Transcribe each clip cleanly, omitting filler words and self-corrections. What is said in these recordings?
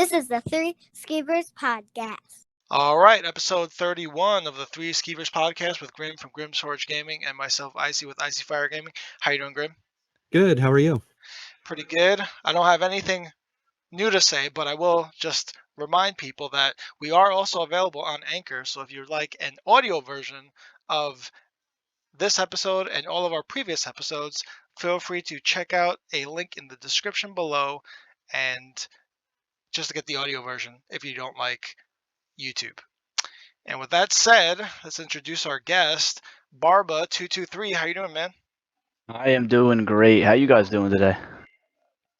This is the Three Skeevers podcast. All right, episode 31 of the Three Skeevers podcast with Grim from Grimsforge Gaming and myself, Icy, with Icyfire Gaming. How you doing, Grim? Good. How are you? Pretty good. I don't have anything new to say, but I will just remind people that we are also available on Anchor. So if you'd like an audio version of this episode and all of our previous episodes, feel free to check out a link in the description below and just to get the audio version if you don't like YouTube. And with that said, let's introduce our guest, Barba223. How you doing, man? I am doing great. How you guys doing today?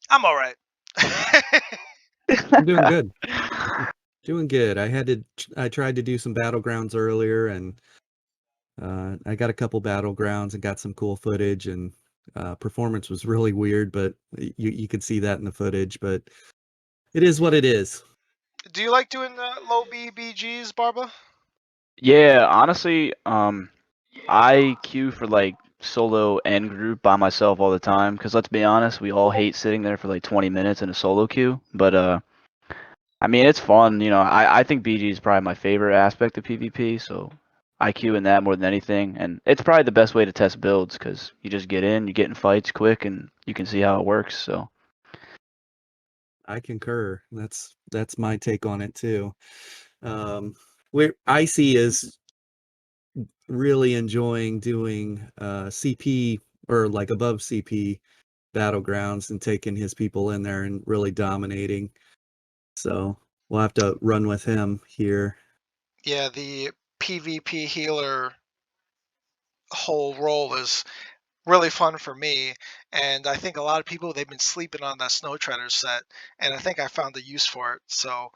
I'm all right. I'm doing good. Doing good. I tried to do some battlegrounds earlier, and I got a couple battlegrounds and got some cool footage, and performance was really weird, but you could see that in the footage. But it is what it is. Do you like doing the low BBGs, Barba? Yeah, honestly, I queue for like solo and group by myself all the time. Cause let's be honest, we all hate sitting there for like 20 minutes in a solo queue. But I mean, it's fun. You know, I think BG is probably my favorite aspect of PvP. So I queue in that more than anything, and it's probably the best way to test builds because you just get in, you get in fights quick, and you can see how it works. So. I concur. That's my take on it too. Where Icy is really enjoying doing CP or like above CP battlegrounds and taking his people in there and really dominating. So we'll have to run with him here. Yeah, the PvP healer whole role is really fun for me, and I think a lot of people, they've been sleeping on that Snow Treader set, and I think I found a use for it. So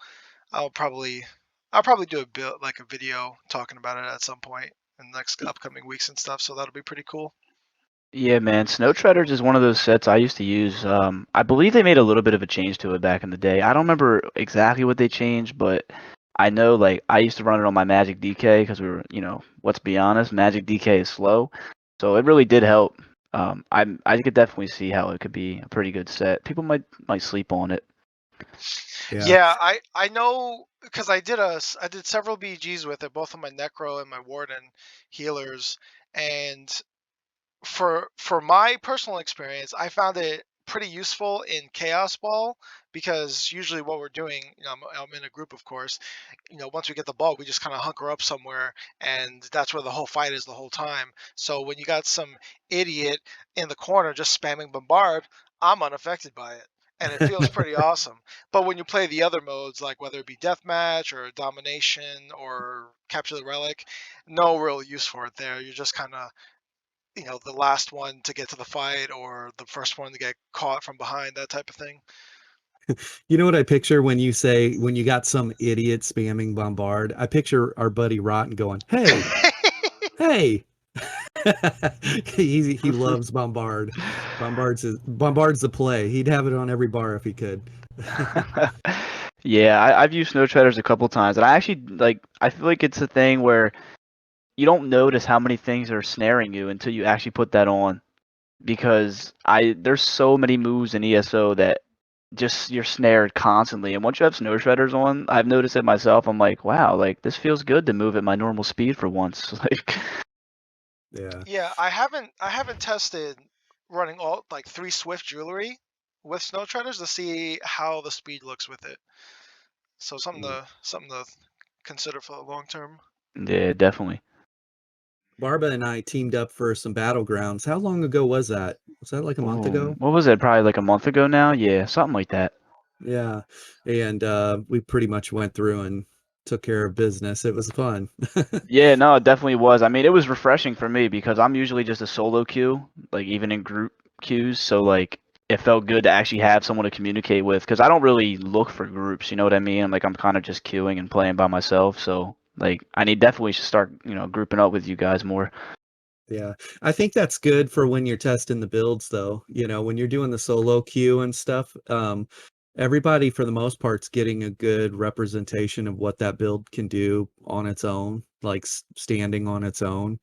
I'll probably do a video talking about it at some point in the next upcoming weeks and stuff. So that'll be pretty cool. Yeah, man. Snow Treaders is one of those sets I used to use. I believe they made a little bit of a change to it back in the day. I don't remember exactly what they changed, but I know like I used to run it on my Magic DK because we were, let's be honest, Magic DK is slow, so it really did help. I could definitely see how it could be a pretty good set. People might sleep on it. Yeah, I know because I did several BGs with it, both on my Necro and my Warden healers, and for my personal experience, I found it pretty useful in Chaos Ball because usually what we're doing, I'm in a group, of course. Once we get the ball, we just kind of hunker up somewhere, and that's where the whole fight is the whole time. So when you got some idiot in the corner just spamming Bombard, I'm unaffected by it. And it feels pretty awesome. But when you play the other modes, like whether it be Deathmatch or Domination or Capture the Relic, no real use for it there. You're just kind of the last one to get to the fight or the first one to get caught from behind, that type of thing. You know what I picture when you say when you got some idiot spamming Bombard? I picture our buddy Rotten going, "Hey, hey." he loves Bombard. Bombard's the play. He'd have it on every bar if he could. Yeah, I've used Snow Treaders a couple times, and I actually I feel like it's a thing where you don't notice how many things are snaring you until you actually put that on, because there's so many moves in ESO that just you're snared constantly, and once you have Snow Shredders on, I've noticed it myself. I'm like, wow, like this feels good to move at my normal speed for once. Yeah, I haven't tested running all 3 Swift jewelry with Snow Treaders to see how the speed looks with it. So something to consider for the long term. Yeah, definitely. Barba and I teamed up for some battlegrounds. How long ago was that? Was that like a month ago? What was it? Probably like a month ago now. Yeah, something like that. Yeah, and we pretty much went through and took care of business. It was fun. Yeah, no, it definitely was. I mean, it was refreshing for me because I'm usually just a solo queue, like even in group queues. So like it felt good to actually have someone to communicate with because I don't really look for groups. You know what I mean? Like I'm kind of just queuing and playing by myself. So like I definitely should start grouping up with you guys more. Yeah, I think that's good for when you're testing the builds, though. When you're doing the solo queue and stuff, everybody for the most part's getting a good representation of what that build can do on its own, like standing on its own.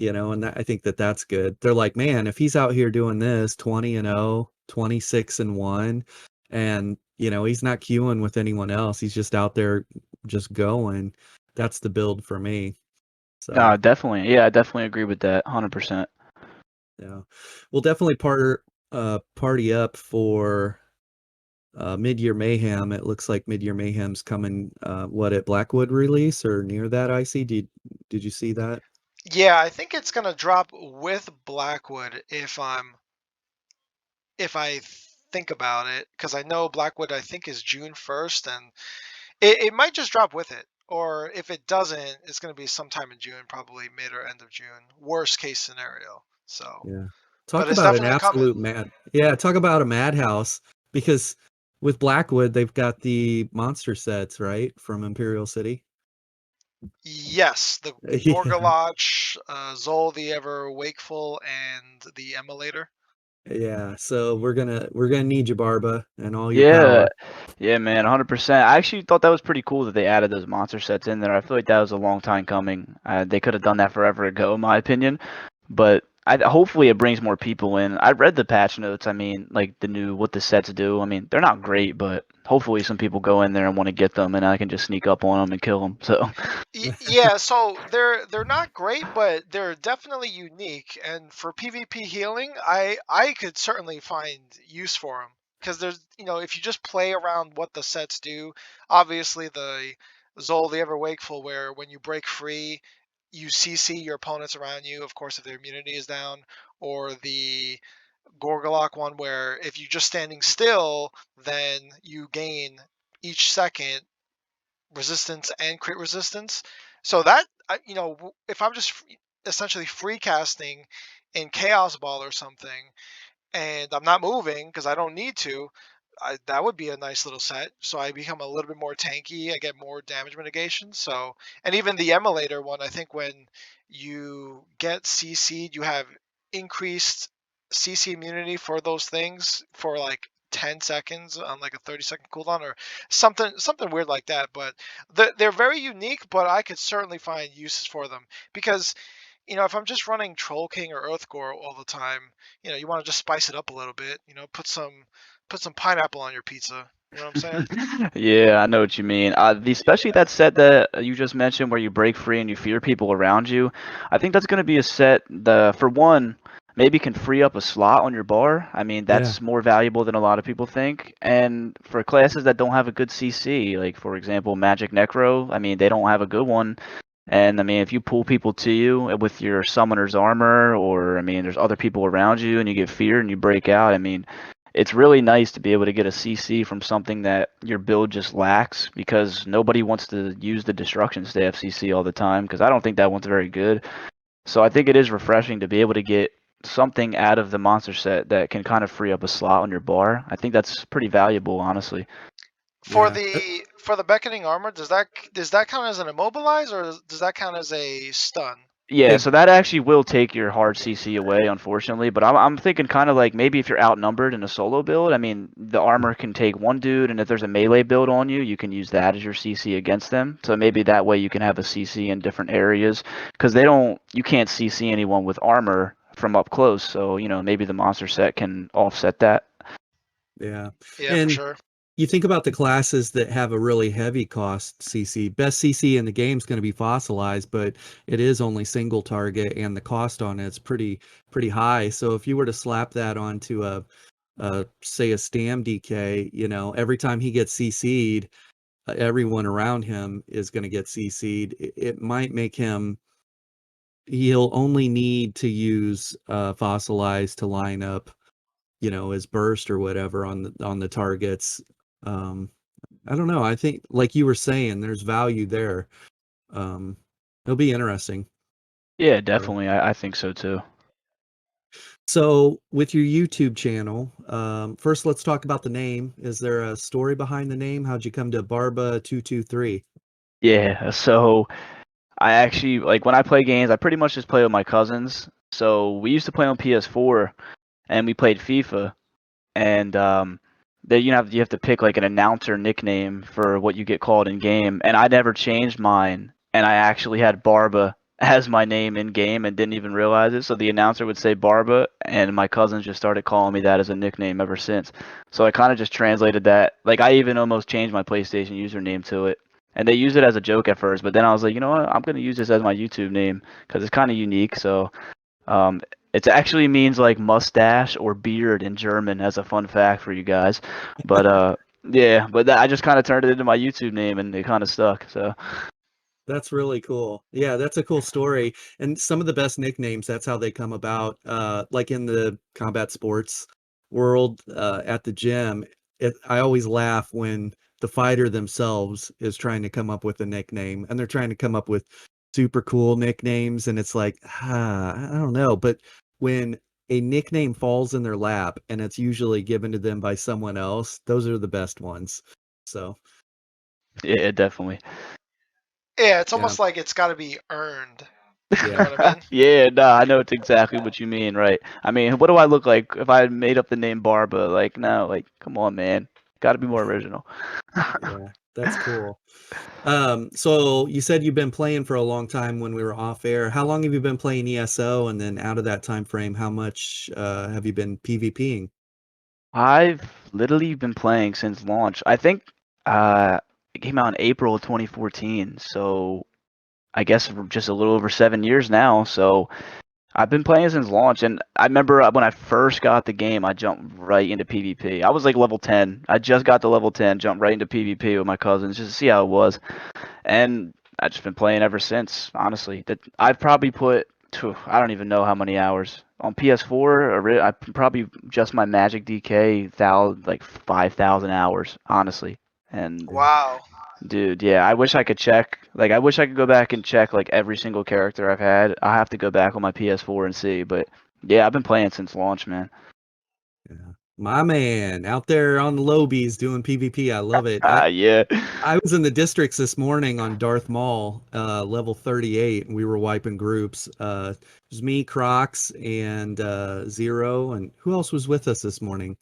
And I think that's good. They're like, man, if he's out here doing this 20-0, 26-1, and he's not queuing with anyone else. He's just out there just going. That's the build for me. So Definitely. Yeah, I definitely agree with that 100%. yeah, we'll definitely party up for Mid-Year Mayhem. It looks like Mid-Year Mayhem's coming at Blackwood release or near that. Did you see that? Yeah, I think it's gonna drop with Blackwood if I think about it, because I know Blackwood I think is June 1st, and it might just drop with it. Or if it doesn't, it's gonna be sometime in June, probably mid or end of June. Worst case scenario. So, Yeah. but Talk it's about an definitely coming. absolute talk about a madhouse, because with Blackwood they've got the monster sets, right, from Imperial City. Yes, the Yeah. Gorgaloch, Zol the Ever Wakeful, and the Emulator. Yeah, so we're gonna need you, Barba, and all your Yeah, power. yeah, man, 100%. I actually thought that was pretty cool that they added those monster sets in there. I feel like that was a long time coming. They could have done that forever ago, in my opinion. But hopefully it brings more people in. I read the patch notes. I mean, like what the sets do. I mean, they're not great, but hopefully some people go in there and want to get them, and I can just sneak up on them and kill them. So. Yeah, so they're not great, but they're definitely unique. And for PvP healing, I could certainly find use for them, because there's if you just play around what the sets do, obviously the Zol the Ever Wakeful, where when you break free, you CC your opponents around you, of course if their immunity is down, or the Gorgaloc one where if you're just standing still, then you gain each second resistance and crit resistance. So that if I'm just essentially free casting in Chaos Ball or something, and I'm not moving because I don't need to, that would be a nice little set. So I become a little bit more tanky. I get more damage mitigation. So, and even the Emulator one, I think when you get CC'd, you have increased CC immunity for those things for like 10 seconds on like a 30-second cooldown or something weird like that. But they're very unique, but I could certainly find uses for them, because if I'm just running Troll King or Earthgore all the time, you want to just spice it up a little bit. Put some pineapple on your pizza. You know what I'm saying? Yeah, I know what you mean. Especially that set that you just mentioned where you break free and you fear people around you. I think that's going to be a set that, for one, maybe can free up a slot on your bar. I mean, Yeah. that's more valuable than a lot of people think. And for classes that don't have a good CC, like for example, Magic Necro, I mean, they don't have a good one. And I mean, if you pull people to you with your summoner's armor, or I mean, there's other people around you and you get feared and you break out, I mean, it's really nice to be able to get a CC from something that your build just lacks, because nobody wants to use the Destruction Staff CC all the time, because I don't think that one's very good. So I think it is refreshing to be able to get something out of the monster set that can kind of free up a slot on your bar. I think that's pretty valuable, honestly. For Yeah. the Beckoning Armor, does that count as an immobilize, or does that count as a stun? Yeah, It, so that actually will take your hard CC away, unfortunately. But I'm thinking kind of like maybe if you're outnumbered in a solo build, I mean, the armor can take one dude, and if there's a melee build on you, you can use that as your CC against them. So maybe that way you can have a CC in different areas, because you can't CC anyone with armor from up close. So maybe the monster set can offset that. yeah. Yeah, for And sure. you think about the classes that have a really heavy cost CC. Best CC in the game is going to be Fossilized, but it is only single target, and the cost on it's pretty high. So if you were to slap that onto say a Stam DK, every time he gets CC'd, everyone around him is going to get CC'd. It might make him. He'll only need to use Fossilized to line up, as burst or whatever on the targets. Um, I don't know. I think, like you were saying, there's value there. It'll be interesting. Yeah, definitely. I think so too. So, with your YouTube channel, first let's talk about the name. Is there a story behind the name? How'd you come to Barba223? Yeah, so I actually, like, when I play games, I pretty much just play with my cousins. So we used to play on PS4, and we played FIFA, and then you have to pick like an announcer nickname for what you get called in game, and I never changed mine, and I actually had Barba as my name in game and didn't even realize it. So the announcer would say Barba, and my cousins just started calling me that as a nickname ever since. So I kind of just translated that. Like I even almost changed my PlayStation username to it. And they used it as a joke at first, but then I was like, you know what? I'm gonna use this as my YouTube name because it's kind of unique. So um, it actually means like mustache or beard in German, as a fun fact for you guys. But yeah, but I just kind of turned it into my YouTube name, and it kind of stuck. So That's really cool. Yeah, that's a cool story. And some of the best nicknames, that's how they come about. Like in the combat sports world, at the gym, I always laugh when the fighter themselves is trying to come up with a nickname and they're trying to come up with super cool nicknames. And it's like, I don't know. But when a nickname falls in their lap and it's usually given to them by someone else, those are the best ones. So, yeah, definitely. Yeah, it's yeah, almost like it's got to be earned. You know yeah. what I mean? Yeah, no, I know it's exactly what you mean, right? I mean, what do I look like if I made up the name Barba? Like, no, like, come on, man. Got to be more original. Yeah, that's cool. So you said you've been playing for a long time when we were off air. How long have you been playing ESO? And then out of that time frame, how much have you been PvPing? I've literally been playing since launch. I think it came out in April of 2014, so I guess we're just a little over 7 years now. So I've been playing since launch, and I remember when I first got the game, I jumped right into PvP. I was like level 10. I just got to level 10, jumped right into PvP with my cousins just to see how it was. And I've just been playing ever since. Honestly, that I've probably put I don't even know how many hours on PS4. I probably just my Magic DK like 5,000 hours, honestly. And Yeah. Wow. dude, yeah, I wish I could check. Like, I wish I could go back and check like every single character I've had. I have to go back on my PS4 and see. But yeah, I've been playing since launch, man. Yeah. My man out there on the lobies doing PvP. I love it. Yeah. I was in the districts this morning on Darth Maul, level 38, and we were wiping groups. It was me, Crocs, and Zero, and who else was with us this morning?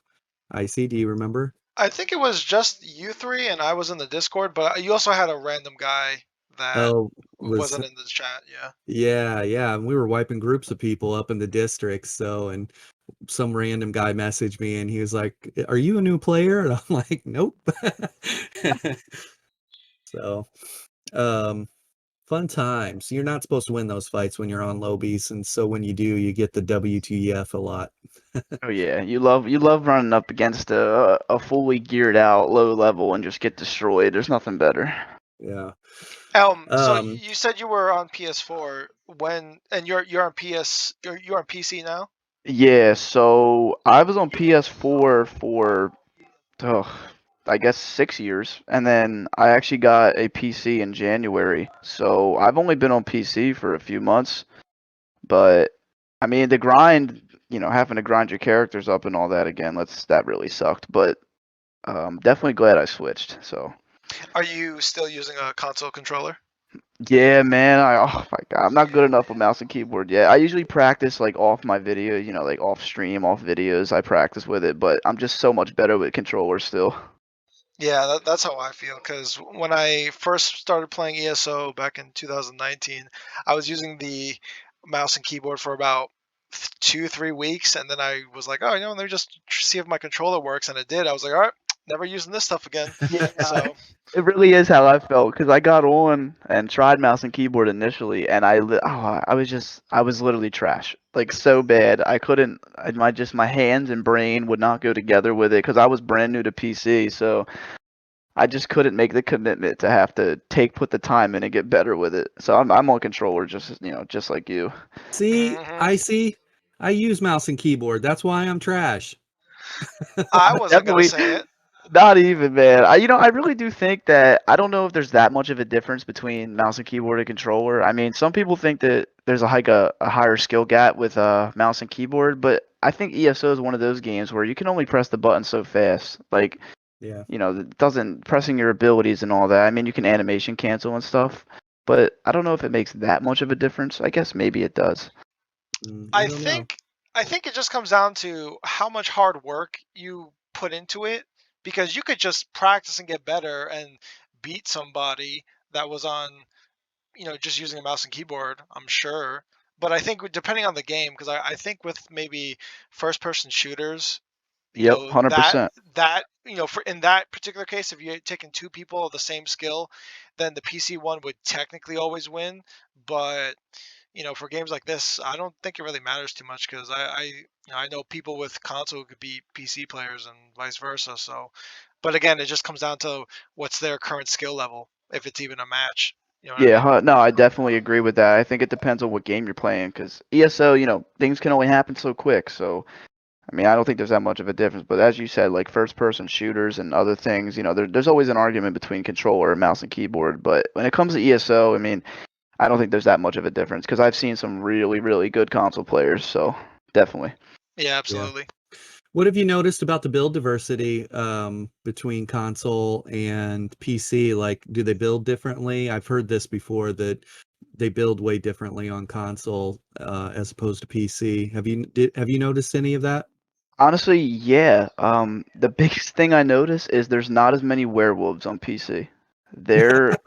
Icy, do you remember? I think it was just you three, and I was in the Discord, but you also had a random guy that Oh, was wasn't in the chat. Yeah. yeah, and we were wiping groups of people up in the districts. So, and some random guy messaged me, and he was like, "Are you a new player?" And I'm like, "Nope." So, um, fun times. You're not supposed to win those fights when you're on lobies, and so when you do, you get the WTF a lot. Oh yeah, you love running up against a fully geared out low level and just get destroyed. There's nothing better. Yeah. So Um, you said you were on PS4 and you're on you're on PC now. Yeah, so I was on PS4 for I guess 6 years, and then I actually got a PC in January. So I've only been on PC for a few months, but I mean the grind, having to grind your characters up and all that again, that really sucked. But definitely glad I switched. So. Are you still using a console controller? Yeah, man. Oh my God, I'm not good enough with mouse and keyboard yet. I usually practice like off my video, like off stream, off videos. I practice with it, but I'm just so much better with controllers still. Yeah, that's how I feel. Because when I first started playing ESO back in 2019, I was using the mouse and keyboard for about 2, 3 weeks, and then I was like, oh, let me just see if my controller works, and it did. I was like, all right, never using this stuff again. Yeah, So it really is how I felt because I got on and tried mouse and keyboard initially, and I was literally trash, like so bad. I couldn't, my hands and brain would not go together with it because I was brand new to PC, so I just couldn't make the commitment to have to put the time in and get better with it. So I'm on controller just like you. See, mhm. I use mouse and keyboard. That's why I'm trash. I wasn't gonna Definitely say it. not even, man. I really do think that I don't know if there's that much of a difference between mouse and keyboard and controller. I mean, some people think that there's a higher skill gap with mouse and keyboard, but I think ESO is one of those games where you can only press the button so fast. Like, Yeah. it doesn't pressing your abilities and all that. I mean, you can animation cancel and stuff, but I don't know if it makes that much of a difference. I guess maybe it does. I I don't know. think I think it just comes down to how much hard work you put into it, because you could just practice and get better and beat somebody that was on just using a mouse and keyboard, I'm sure. But I think depending on the game, because I think with maybe first-person shooters, Yep, 100%. for in that particular case, if you're taking two people of the same skill, then the PC one would technically always win. But for games like this, I don't think it really matters too much because I know people with console who could beat PC players and vice versa. So, but again, it just comes down to what's their current skill level, if it's even a match. You know what I Yeah, mean? no, I definitely agree with that. I think it depends on what game you're playing, because ESO, things can only happen so quick. So, I mean, I don't think there's that much of a difference. But as you said, like first-person shooters and other things, there's always an argument between controller and mouse and keyboard. But when it comes to ESO, I mean, I don't think there's that much of a difference, because I've seen some really, really good console players. So, definitely. Yeah, absolutely. What have you noticed about the build diversity between console and PC? Like, do they build differently? I've heard this before, that they build way differently on console as opposed to PC. Have you noticed any of that? Honestly, yeah. The biggest thing I notice is there's not as many werewolves on PC. There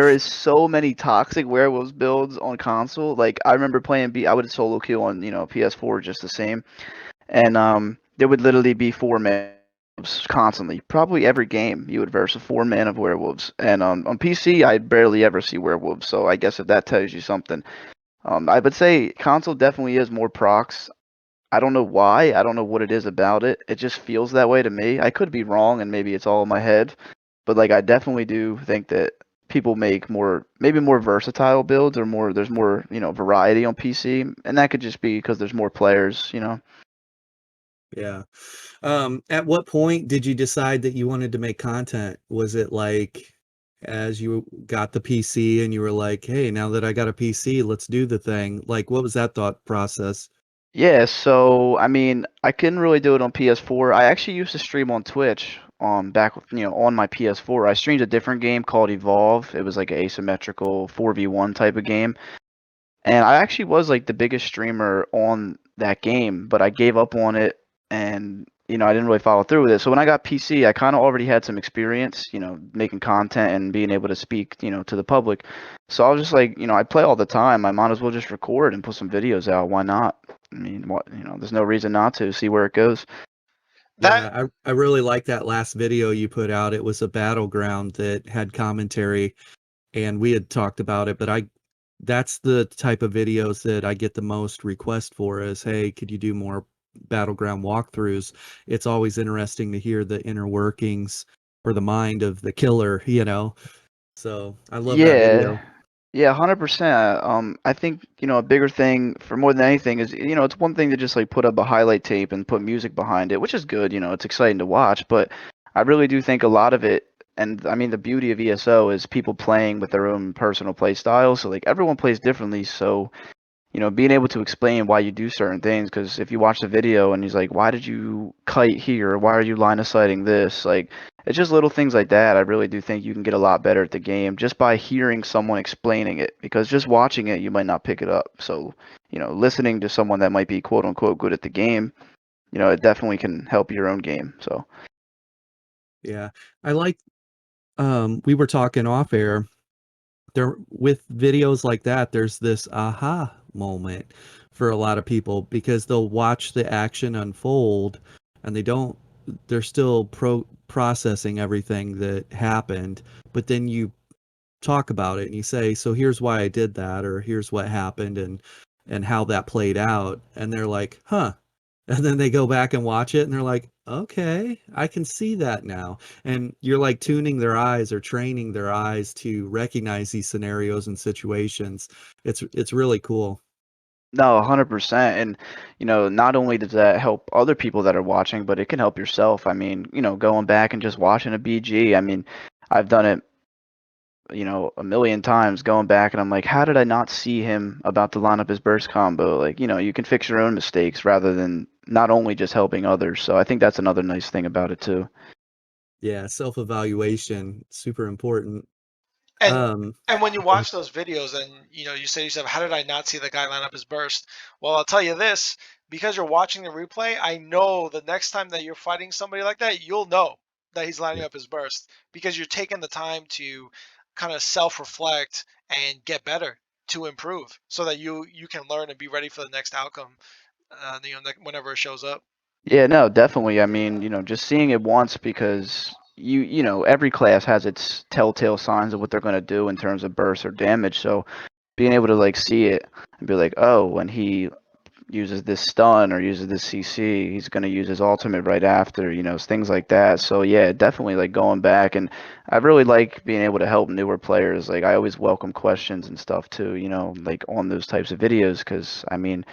is so many toxic werewolves builds on console. Like I remember playing I would solo queue on, PS4 just the same. And there would literally be 4 men constantly. Probably every game you would verse a 4 man of werewolves. And on PC I barely ever see werewolves. So I guess if that tells you something. I would say console definitely is more procs. I don't know why. I don't know what it is about it. It just feels that way to me. I could be wrong, and maybe it's all in my head, but like I definitely do think that people make maybe more versatile builds, or there's more, variety on PC, and that could just be because there's more players. Yeah. At what point did you decide that you wanted to make content? Was it like as you got the PC and you were like, hey, now that I got a PC, let's do the thing? Like, what was that thought process? Yeah, so I mean, I couldn't really do it on PS4. I actually used to stream on Twitch back, on my PS4. I streamed a different game called Evolve. It was like an asymmetrical 4v1 type of game. And I actually was like the biggest streamer on that game, but I gave up on it, and I didn't really follow through with it. So when I got PC, I kind of already had some experience, making content and being able to speak, to the public. So I was just like, I play all the time. I might as well just record and put some videos out. Why not? I mean, what, there's no reason not to. See where it goes. That Yeah, I really like that last video you put out. It was a battleground that had commentary, and we had talked about it, but that's the type of videos that I get the most request for is, hey, could you do more battleground walkthroughs? It's always interesting to hear the inner workings or the mind of the killer. So I love that Yeah. video. Yeah, 100%. I think, a bigger thing for more than anything is, it's one thing to just like put up a highlight tape and put music behind it, which is good, it's exciting to watch, but I really do think a lot of it, and I mean the beauty of ESO is people playing with their own personal play style, so like everyone plays differently, so being able to explain why you do certain things. Because if you watch the video and he's like, why did you kite here? Why are you line of sighting this? Like, it's just little things like that. I really do think you can get a lot better at the game just by hearing someone explaining it. Because just watching it, you might not pick it up. So, listening to someone that might be quote unquote good at the game, it definitely can help your own game. So, Yeah. I like, we were talking off air there with videos like that, there's this aha moment for a lot of people because they'll watch the action unfold and they're still processing everything that happened, but then you talk about it and you say, so here's why I did that, or here's what happened and how that played out, and they're like, huh. And then they go back and watch it and they're like, okay, I can see that now. And you're like tuning their eyes or training their eyes to recognize these scenarios and situations. It's really cool. no, 100%. And, not only does that help other people that are watching, but it can help yourself. I mean, going back and just watching a BG, I mean, I've done it, a million times, going back and I'm like, how did I not see him about to line up his burst combo? Like, you can fix your own mistakes rather than not only just helping others. So I think that's another nice thing about it too. Yeah, self-evaluation, super important. and Um, and when you watch those videos and you say to yourself, how did I not see the guy line up his burst? Well, I'll tell you this, because you're watching the replay, I know the next time that you're fighting somebody like that, you'll know that he's lining up his burst because you're taking the time to kind of self-reflect and get better to improve, so that you can learn and be ready for the next outcome. Whenever it shows up. Yeah, no, definitely. I mean, just seeing it once, because every class has its telltale signs of what they're going to do in terms of burst or damage. So being able to like see it and be like, oh, when he uses this stun or uses this CC, he's going to use his ultimate right after, things like that. So yeah, definitely like going back, and I really like being able to help newer players. Like I always welcome questions and stuff too, like on those types of videos, because I mean,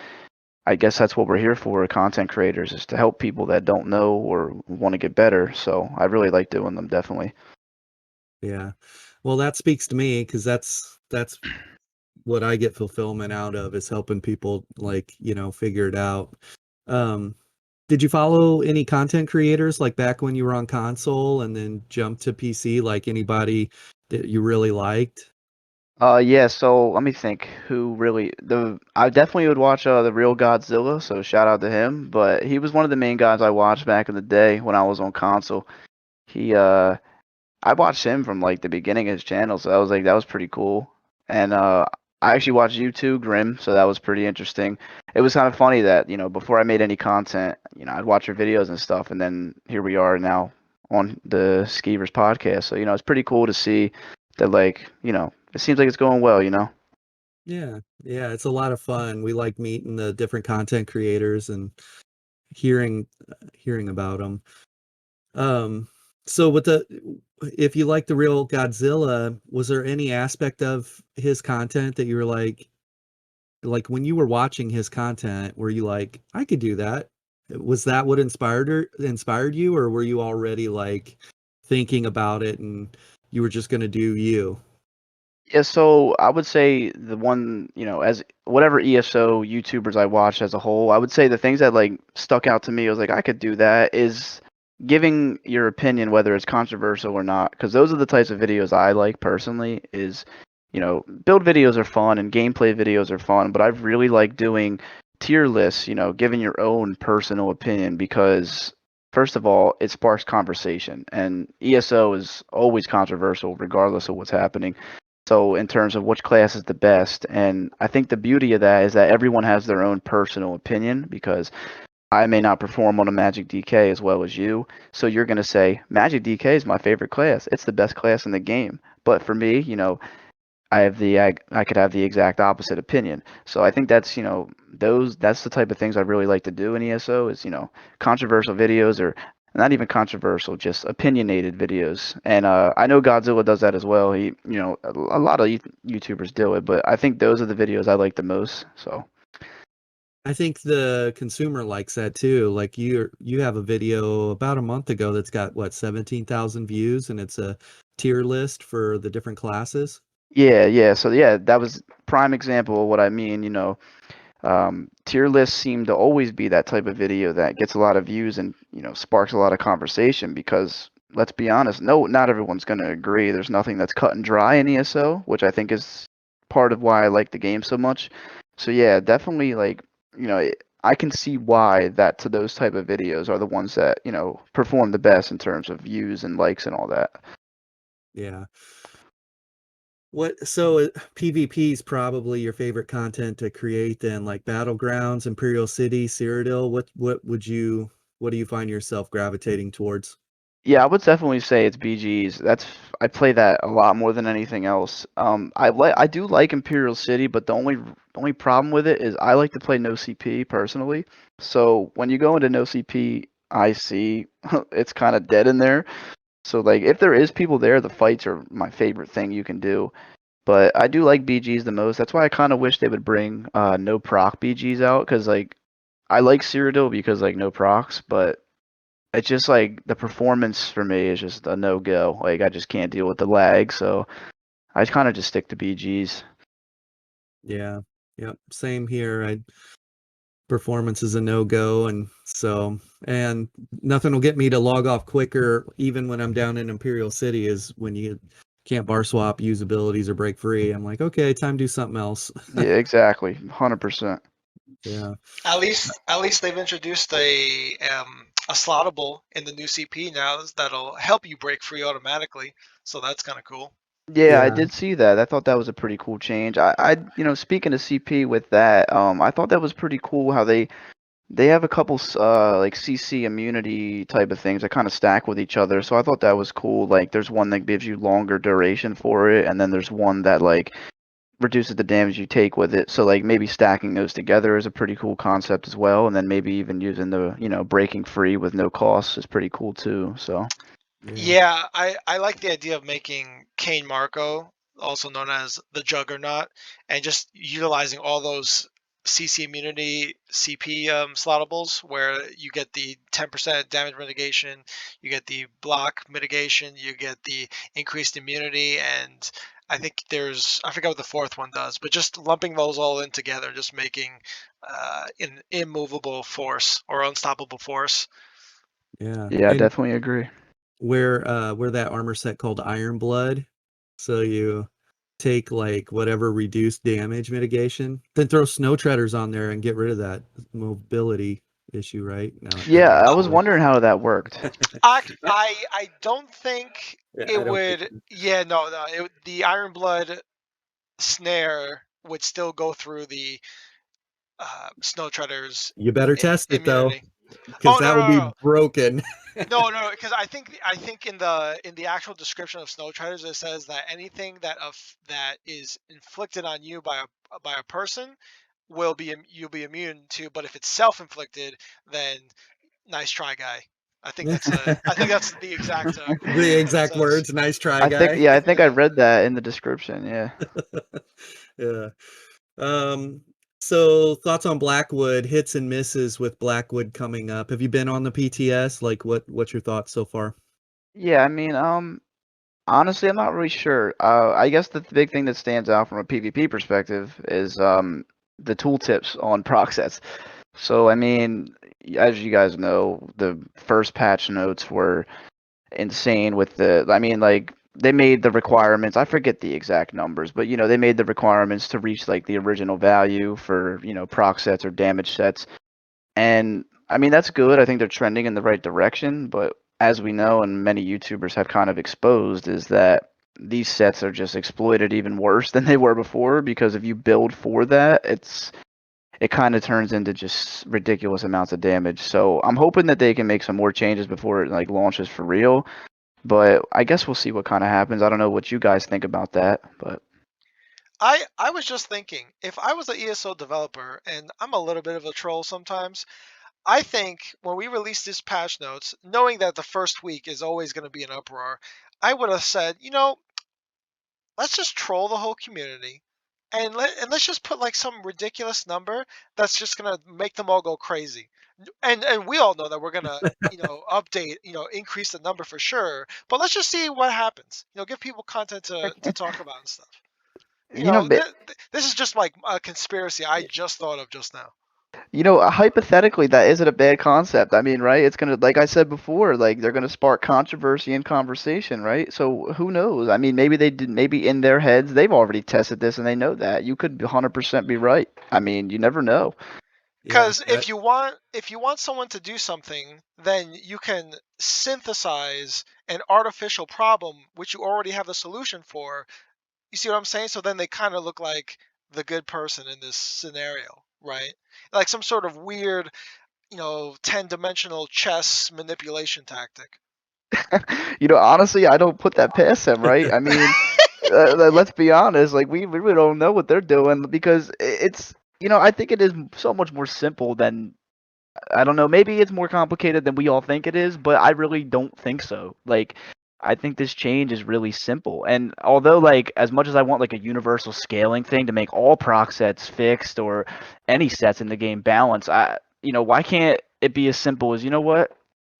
I guess that's what we're here for, content creators, is to help people that don't know or want to get better. So I really like doing them, definitely. Yeah. Well, that speaks to me, because that's what I get fulfillment out of, is helping people like, figure it out. Did you follow any content creators like back when you were on console and then jump to PC, like anybody that you really liked? Yeah, so let me think who really I definitely would watch the real Godzilla, so shout out to him, but he was one of the main guys I watched back in the day when I was on console. He I watched him from like the beginning of his channel, so that was pretty cool. And I actually watched you too, Grim, so that was pretty interesting. It was kind of funny that, before I made any content, I'd watch your videos and stuff, and then here we are now on the Skeevers podcast. So, it's pretty cool to see that, like, it seems like it's going well. Yeah. Yeah, it's a lot of fun. We like meeting the different content creators and hearing about them. So if you like the real Godzilla, was there any aspect of his content that you were like when you were watching his content, were you like, I could do that? Was that what inspired you, or were you already like thinking about it and you were just going to do you? Yeah, so I would say the one, as whatever ESO YouTubers I watched as a whole, I would say the things that like stuck out to me was like I could do that is giving your opinion whether it's controversial or not, because those are the types of videos I like personally. Is build videos are fun and gameplay videos are fun, but I really like doing tier lists, giving your own personal opinion, because first of all, it sparks conversation, and ESO is always controversial regardless of what's happening. So in terms of which class is the best, and I think the beauty of that is that everyone has their own personal opinion, because I may not perform on a Magic DK as well as you. So you're going to say Magic DK is my favorite class. It's the best class in the game. But for me, I could have the exact opposite opinion. So I think that's, that's the type of things I really like to do in ESO, is, controversial videos, or not even controversial, just opinionated videos. And I know Godzilla does that as well. He, a lot of YouTubers do it, but I think those are the videos I like the most. So I think the consumer likes that too. Like you have a video about a month ago that's got what, 17,000 views, and it's a tier list for the different classes. yeah. So yeah, that was prime example of what I mean. Tier lists seem to always be that type of video that gets a lot of views and sparks a lot of conversation, because let's be honest, no, not everyone's going to agree. There's nothing that's cut and dry in ESO, which I think is part of why I like the game so much. So yeah, definitely, like, I can see why that to those type of videos are the ones that perform the best in terms of views and likes and all that. Yeah. PvP is probably your favorite content to create then, like Battlegrounds, Imperial City, Cyrodiil. What do you find yourself gravitating towards? Yeah, I would definitely say it's BGs. I play that a lot more than anything else. I do like Imperial City, but the only problem with it is I like to play no CP personally. So when you go into no CP, I see it's kind of dead in there. So like if there is people there, the fights are my favorite thing you can do. But I do like BGs the most. That's why I kind of wish they would bring no proc BGs out, because like I like Cyrodiil because like no procs, but it's just like the performance for me is just a no go. Like I just can't deal with the lag, so I kind of just stick to BGs. Yeah. Yep. Same here. Performance is a no-go, and nothing will get me to log off quicker, even when I'm down in Imperial City, is when you can't bar swap, use abilities, or break free. I'm like, okay, time to do something else. Yeah, exactly, 100%. Yeah. At least they've introduced a slottable in the new CP now that'll help you break free automatically. So that's kind of cool. Yeah, I Yeah. did see that. I thought that was a pretty cool change. Speaking of CP with that, I thought that was pretty cool how they have a couple like CC immunity type of things that kind of stack with each other. So I thought that was cool. Like there's one that gives you longer duration for it, and then there's one that like reduces the damage you take with it. So like maybe stacking those together is a pretty cool concept as well. And then maybe even using the breaking free with no cost is pretty cool too. So Yeah, I like the idea of making Kane Marco, also known as the Juggernaut, and just utilizing all those CC immunity CP slottables where you get the 10% damage mitigation, you get the block mitigation, you get the increased immunity, and I think I forget what the fourth one does, but just lumping those all in together, just making an immovable force or unstoppable force. Yeah. yeah, I And definitely agree. where that armor set called Iron Blood, so you take like whatever reduced damage mitigation, then throw Snow Treaders on there and get rid of that mobility issue, right? No, I Yeah, don't I think was so. wondering how that worked. I don't think Yeah, I it don't think would. so. Yeah, no, the Iron Blood snare would still go through the Snow Treader's You better test it though, immunity. because Oh no that would no be no broken. no, because I think in the actual description of Snow Treaders it says that anything that is inflicted on you by a person you'll be immune to, but if it's self-inflicted, then nice try, guy. I think that's the exact quote The that it exact says. words, nice try, I think guy. yeah, I think I Yeah. read that in the description. Yeah. Yeah. Um, so thoughts on Blackwood, hits and misses with Blackwood coming up. Have you been on the PTS? Like what's your thoughts so far? Yeah, I mean, honestly, I'm not really sure. I guess the big thing that stands out from a PvP perspective is the tooltips on proc sets. So, I mean, as you guys know, the first patch notes were insane with I mean, like, they made the requirements. I forget the exact numbers, but, they made the requirements to reach, like, the original value for, proc sets or damage sets. And I mean, that's good. I think they're trending in the right direction. But as we know, and many YouTubers have kind of exposed, is that these sets are just exploited even worse than they were before. Because if you build for that, it kind of turns into just ridiculous amounts of damage. So I'm hoping that they can make some more changes before it like launches for real. But I guess we'll see what kind of happens. I don't know what you guys think about that, but I was just thinking, if I was an ESO developer, and I'm a little bit of a troll sometimes, I think when we release these patch notes, knowing that the first week is always going to be an uproar, I would have said, let's just troll the whole community, and let's just put like some ridiculous number that's just gonna make them all go crazy. And we all know that we're gonna update, increase the number for sure. But let's just see what happens. Give people content to talk about and stuff. you know, This is just like a conspiracy I just thought of just now. Hypothetically, that isn't a bad concept. I mean, right? It's gonna, like I said before, like they're gonna spark controversy and conversation, right? So who knows? I mean, maybe they did. Maybe in their heads they've already tested this and they know that. You could 100% be right. I mean, you never know. Yeah. Because if you want someone to do something, then you can synthesize an artificial problem which you already have the solution for. You see what I'm saying? So then they kind of look like the good person in this scenario, right? Like some sort of weird, 10-dimensional chess manipulation tactic. Honestly, I don't put that past them, right? I mean, let's be honest. Like we really don't know what they're doing because it's. I think it is so much more simple than I don't know. Maybe it's more complicated than we all think it is, but I really don't think so. Like, I think this change is really simple. And although, like, as much as I want like a universal scaling thing to make all proc sets fixed or any sets in the game balance, why can't it be as simple as what?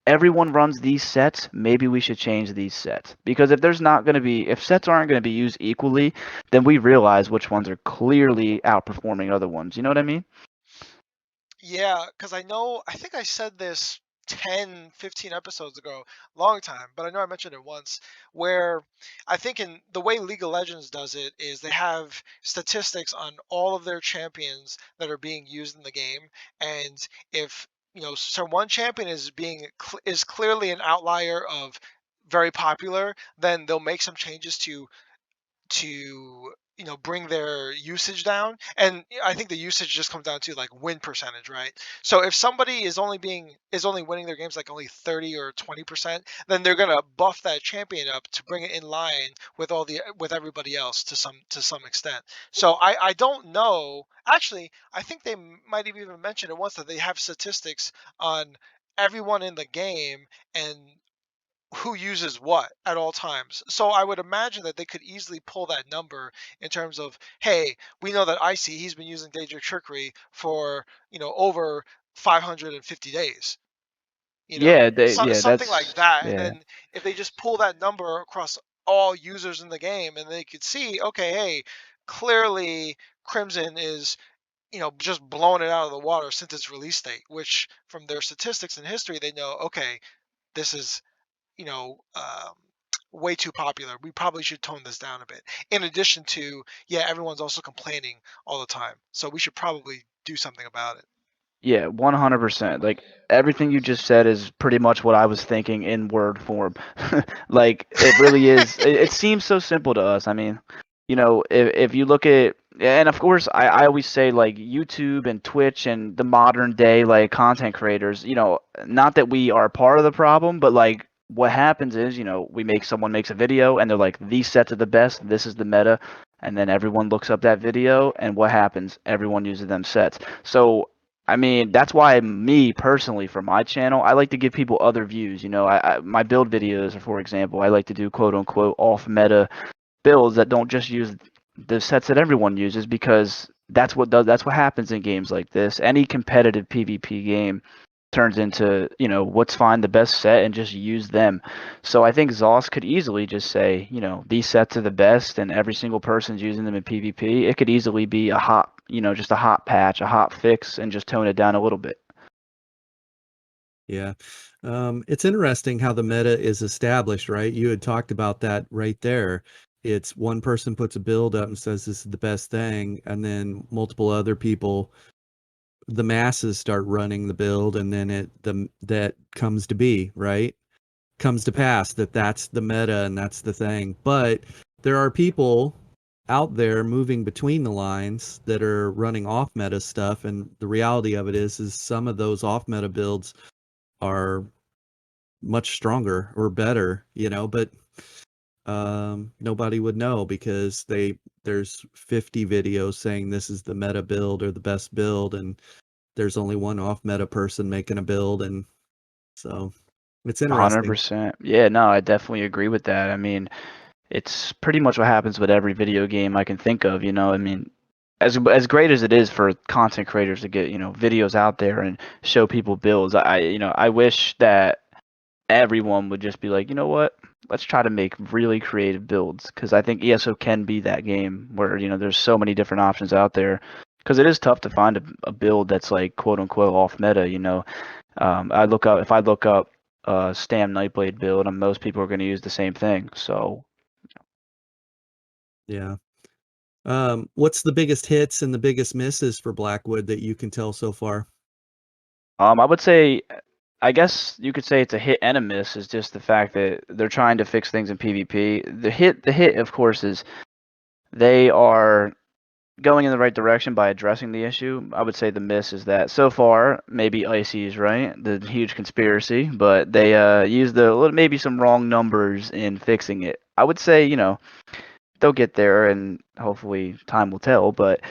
Everyone runs these sets. Maybe we should change these sets because if sets aren't going to be used equally, then we realize which ones are clearly outperforming other ones. You know what I mean? Yeah, because I think I said this 10, 15 episodes ago, long time, but I know I mentioned it once, where I think in the way League of Legends does it is they have statistics on all of their champions that are being used in the game, and if so one champion is clearly an outlier of very popular, then they'll make some changes to to bring their usage down. And I think the usage just comes down to like win percentage, right? So if somebody is only winning their games like only 30 or 20%, then they're gonna buff that champion up to bring it in line with everybody else to some extent. So I don't know. Actually, I think they might have even mentioned it once that they have statistics on everyone in the game and who uses what at all times. So I would imagine that they could easily pull that number in terms of, hey, we know that Icy, he's been using Danger Trickery for, over 550 days. Yeah, Something like that. And yeah. then if they just pull that number across all users in the game, and they could see, okay, hey, clearly Crimson is, just blowing it out of the water since its release date, which from their statistics and history, they know, okay, this is you know, um, way too popular. We probably should tone this down a bit. In addition to, yeah, everyone's also complaining all the time. So we should probably do something about it. Yeah, 100%. Like everything you just said is pretty much what I was thinking in word form. Like it really is. It seems so simple to us. I mean, if you look at, and of course, I always say like YouTube and Twitch and the modern day like content creators, not that we are part of the problem, but like what happens is, someone makes a video and they're like, these sets are the best, this is the meta, and then everyone looks up that video, and what happens? Everyone uses them sets. So I mean, that's why me personally, for my channel, I like to give people other views. My build videos, for example, I like to do quote unquote off meta builds that don't just use the sets that everyone uses, because that's what happens in games like this. Any competitive PvP game turns into, what's find the best set and just use them. So I think Zoss could easily just say, these sets are the best and every single person's using them in PvP. It could easily be a hot, just a hot patch, a hot fix, and just tone it down a little bit. Yeah. It's interesting how the meta is established, right? You had talked about that right there. It's one person puts a build up and says this is the best thing, and then multiple other people, the masses, start running the build, and then that comes to be, right? Comes to pass that that's the meta and that's the thing. But there are people out there moving between the lines that are running off meta stuff, and the reality of it is some of those off meta builds are much stronger or better, but nobody would know because there's 50 videos saying this is the meta build or the best build, and there's only one off meta person making a build, and so it's interesting. 100%. Yeah, no, I definitely agree with that. I mean, it's pretty much what happens with every video game I can think of. I mean, as great as it is for content creators to get videos out there and show people builds, I wish that everyone would just be like, you know what, let's try to make really creative builds, because I think ESO can be that game where there's so many different options out there, because it is tough to find a build that's like quote unquote off meta. If I look up Stam Nightblade build, and most people are going to use the same thing. So Yeah. What's the biggest hits and the biggest misses for Blackwood that you can tell so far? I would say, I guess you could say it's a hit and a miss. Is just the fact that they're trying to fix things in PvP. The hit, of course, is they are going in the right direction by addressing the issue. I would say the miss is that so far, maybe Icy is right, the huge conspiracy, but they used maybe some wrong numbers in fixing it. I would say, they'll get there, and hopefully time will tell, but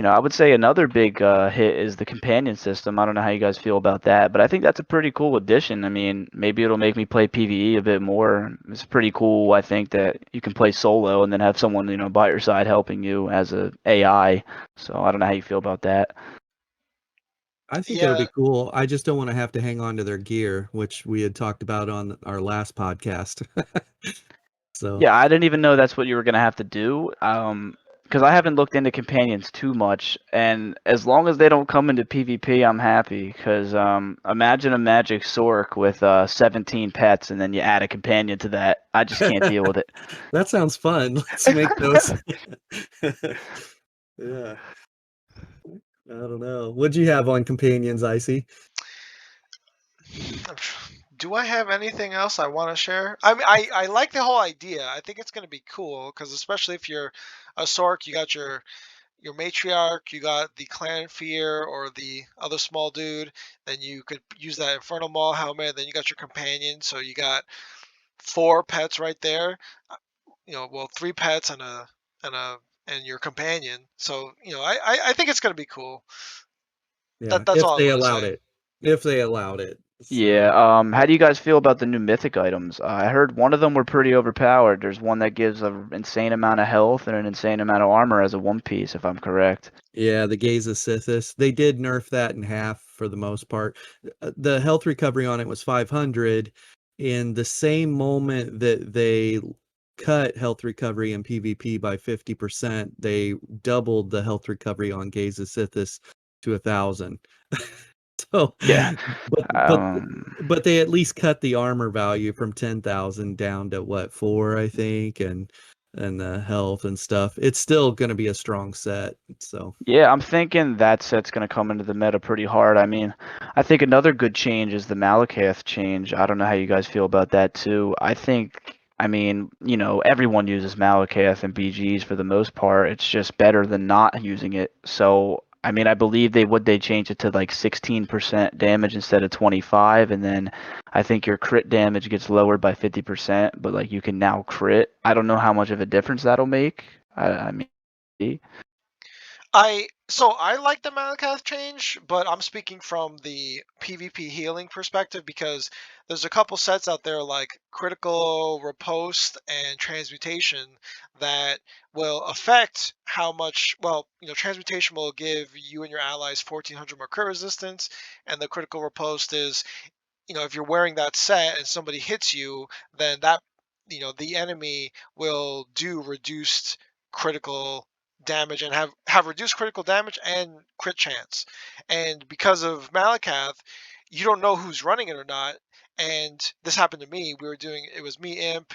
I would say another big hit is the companion system. I don't know how you guys feel about that, but I think that's a pretty cool addition. I mean, maybe it'll make me play PvE a bit more. It's pretty cool, I think, that you can play solo and then have someone, by your side helping you as a AI. So I don't know how you feel about that. I think it'll Yeah, be cool. I just don't want to have to hang on to their gear, which we had talked about on our last podcast. So Yeah, I didn't even know that's what you were gonna have to do. Because I haven't looked into companions too much, and as long as they don't come into PvP, I'm happy. Because imagine a magic sork with 17 pets, and then you add a companion to that. I just can't deal with it. that sounds fun. Let's make those. Yeah. I don't know. What'd you have on companions, Icy? do I have anything else I want to share? I mean, I like the whole idea. I think it's going to be cool because especially if you're a Sorc, you got your matriarch, you got the clan fear or the other small dude. Then you could use that Infernal Maul helmet. Then you got your companion, so you got 4 pets right there. Well, 3 pets and a and your companion. So I think it's going to be cool. Yeah, That's if all I they want to allowed say. it. If they allowed it. So, Yeah. How do you guys feel about the new mythic items? I heard one of them were pretty overpowered. There's one that gives an insane amount of health and an insane amount of armor as a one piece, if I'm correct. yeah, the Gaze of Sithis. They did nerf that in half for the most part. The health recovery on it was 500. In the same moment that they cut health recovery in PvP by 50%, they doubled the health recovery on Gaze of Sithis to 1,000. So, Yeah. but but they at least cut the armor value from 10,000 down to what, 4, I think, and the health and stuff. It's still going to be a strong set. So Yeah, I'm thinking that set's going to come into the meta pretty hard. I mean, I think another good change is the Malakath change. I don't know how you guys feel about that too. I mean, everyone uses Malakath and BGs for the most part. It's just better than not using it. So, I mean, I believe they change it to like 16% damage instead of 25, and then I think your crit damage gets lowered by 50%, but like you can now crit. I don't know how much of a difference that'll make. I mean. I like the Malakath change, but I'm speaking from the PvP healing perspective because there's a couple sets out there like Critical Riposte and Transmutation that will affect how much. Well, Transmutation will give you and your allies 1400 more crit resistance, and the Critical Riposte is, if you're wearing that set and somebody hits you, then that, the enemy will do reduced critical damage and have reduced critical damage and crit chance. And because of Malakath, you don't know who's running it or not. And this happened to me. It was me, Imp,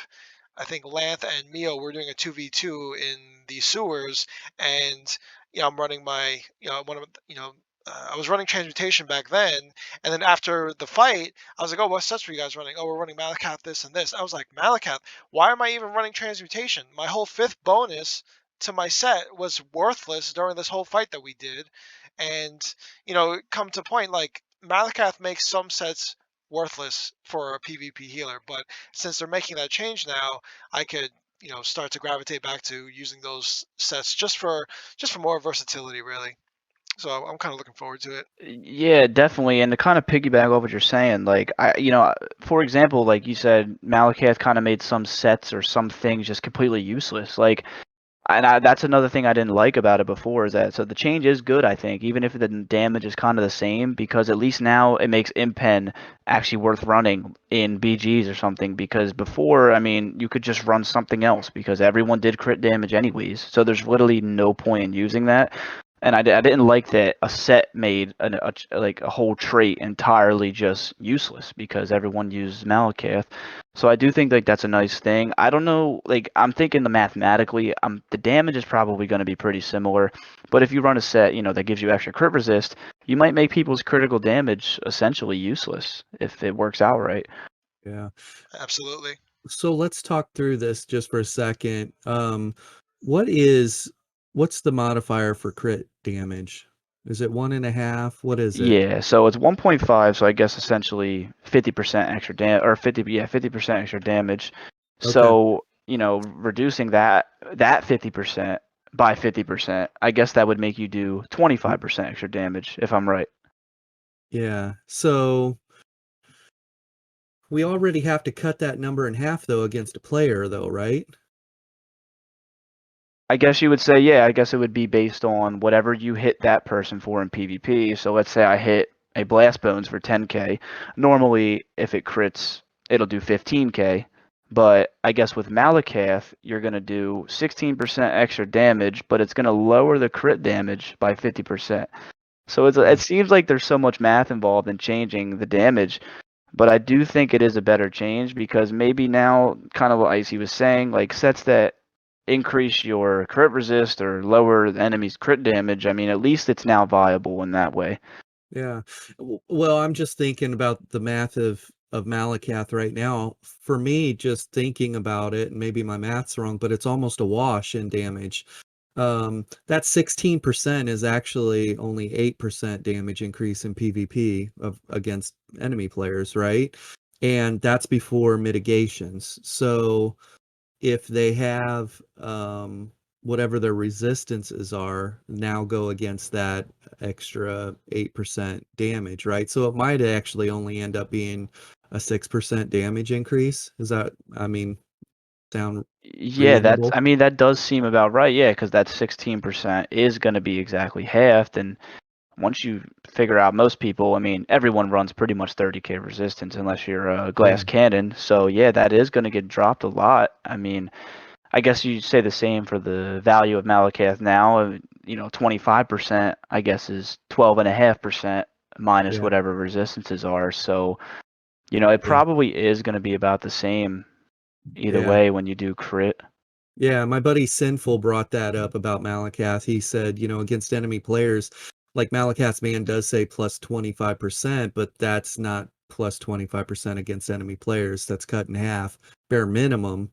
I think Lanth and Mio were doing a 2v2 in the sewers, and I'm running my, one of, I was running Transmutation back then, and then after the fight, I was like, "Oh, what sets were you guys running?" "Oh, we're running Malakath, this and this." I was like, "Malakath? Why am I even running Transmutation? My whole 5th bonus to my set was worthless during this whole fight that we did." And come to point, like Malakath makes some sets worthless for a PvP healer, but since they're making that change now, I could start to gravitate back to using those sets just for more versatility, really. So I'm kind of looking forward to it. Yeah, definitely. And to kind of piggyback off what you're saying, like for example, like you said, Malakath kind of made some sets or some things just completely useless. That's another thing I didn't like about it before is that so the change is good, I think, even if the damage is kind of the same, because at least now it makes Impen actually worth running in BGs or something. Because before, I mean, you could just run something else because everyone did crit damage anyways. So there's literally no point in using that. And I didn't like that a set made like a whole trait entirely just useless because everyone uses Malakath. So I do think like that's a nice thing. I don't know, like I'm thinking mathematically, the damage is probably going to be pretty similar. But if you run a set, that gives you extra crit resist, you might make people's critical damage essentially useless if it works out right. yeah. Absolutely. So let's talk through this just for a second. What's the modifier for crit damage? Is it 1.5? What is it? Yeah, so it's 1.5, so I guess essentially 50% extra or 50% extra damage. Okay. So, reducing that 50% by 50%, I guess that would make you do 25% extra damage, if I'm right. Yeah. So we already have to cut that number in half though against a player though, right? I guess you would say, yeah, I guess it would be based on whatever you hit that person for in PvP. So let's say I hit a Blast Bones for 10k. Normally, if it crits, it'll do 15k. But I guess with Malakath, you're going to do 16% extra damage, but it's going to lower the crit damage by 50%. So it seems like there's so much math involved in changing the damage. But I do think it is a better change because maybe now, kind of what Icy was saying, like sets that increase your crit resist or lower the enemy's crit damage, I mean, at least it's now viable in that way. Yeah. Well, I'm just thinking about the math of of Malakath right now, for me, just thinking about it, and maybe my math's wrong, but it's almost a wash in damage. That 16% is actually only 8% damage increase in PvP against enemy players, right? And that's before mitigations. So if they have whatever their resistances are, now go against that extra 8% damage, right? So it might actually only end up being a 6% damage increase. Is that, I mean, sound Yeah, reasonable? I mean, that does seem about right. Yeah, because that 16% is going to be exactly halved. And once you figure out, most people, I mean, everyone runs pretty much 30k resistance unless you're a glass cannon. So yeah, that is going to get dropped a lot. I mean, I guess you'd say the same for the value of Malakath now. 25%, I guess, is 12.5% minus Yeah. whatever resistances are. So, it probably is going to be about the same either way when you do crit. Yeah, my buddy Sinful brought that up about Malakath. He said, against enemy players, like Malakath's man does say plus 25%, but that's not plus 25% against enemy players. That's cut in half, bare minimum.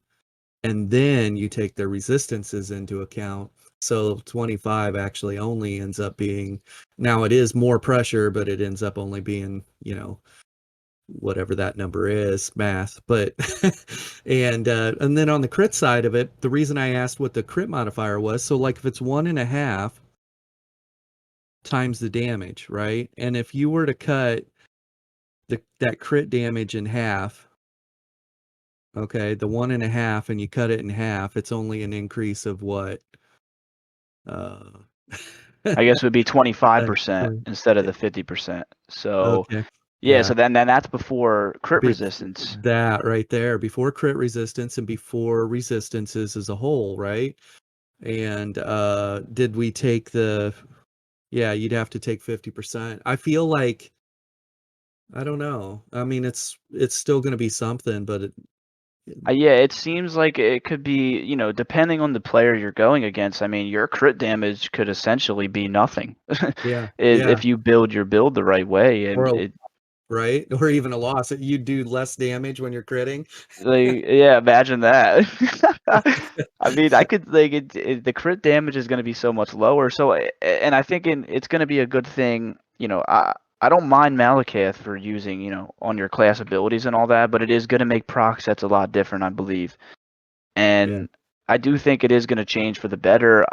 And then you take their resistances into account. So 25 actually only ends up being, now it is more pressure, but it ends up only being, whatever that number is, math. But and then on the crit side of it, the reason I asked what the crit modifier was, so like if it's 1.5 times the damage, right? And if you were to cut that crit damage in half, okay, the 1.5, and you cut it in half, it's only an increase of what? I guess it would be 25% instead of the 50%. So Okay. yeah, so then that's before crit resistance. That right there, before crit resistance and before resistances as a whole, right? And did we take you'd have to take 50%. I feel like, I don't know. I mean, it's still going to be something, but Yeah, it seems like it could be, depending on the player you're going against. I mean, your crit damage could essentially be nothing. yeah. If you build your build the right way, and right? Or even a loss. You do less damage when you're critting. yeah, imagine that. I mean, I could the crit damage is going to be so much lower. So, and I think it's going to be a good thing. I don't mind Malakath for using, on your class abilities and all that, but it is going to make proc sets a lot different, I believe. And I do think it is going to change for the better,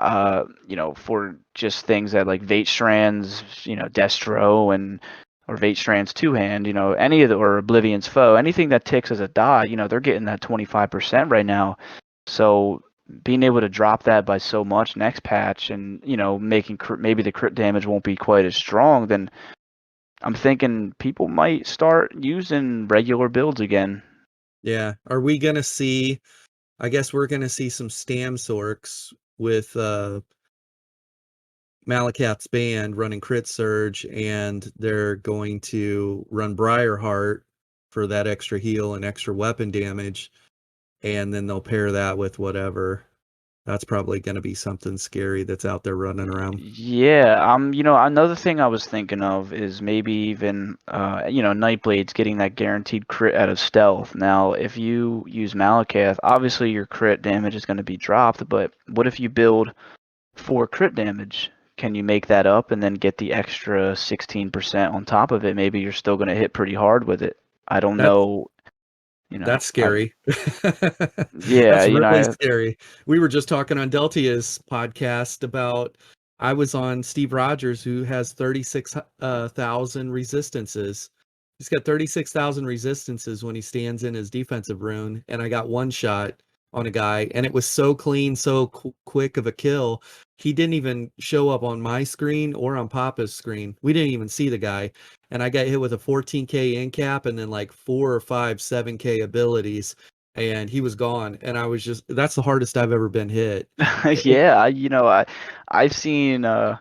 for just things that like Vate Strands, Destro or Vate Strands two-hand, any of or Oblivion's Foe, anything that ticks as a dot, they're getting that 25% right now. So being able to drop that by so much next patch and, making maybe the crit damage won't be quite as strong, then I'm thinking people might start using regular builds again. Yeah. Are we going to see, I guess we're going to see some Stamsorks with Malakath's band running Crit Surge, and they're going to run Briarheart for that extra heal and extra weapon damage, and then they'll pair that with whatever. That's probably going to be something scary that's out there running around. Yeah, another thing I was thinking of is maybe even, Nightblade's getting that guaranteed crit out of stealth. Now, if you use Malakath, obviously your crit damage is going to be dropped, but what if you build 4 crit damage? Can you make that up and then get the extra 16% on top of it? Maybe you're still going to hit pretty hard with it. I don't know. That's scary. Yeah, That's really scary. We were just talking on Deltia's podcast about, I was on Steve Rogers, who has 36,000 resistances. He's got 36,000 resistances when he stands in his defensive rune, and I got one shot on a guy, and it was so clean, so quick of a kill. He didn't even show up on my screen or on Papa's screen. We didn't even see the guy. And I got hit with a 14k in cap and then like 4 or 5 7k abilities, and he was gone. And I was just, that's the hardest I've ever been hit. Yeah, I've seen a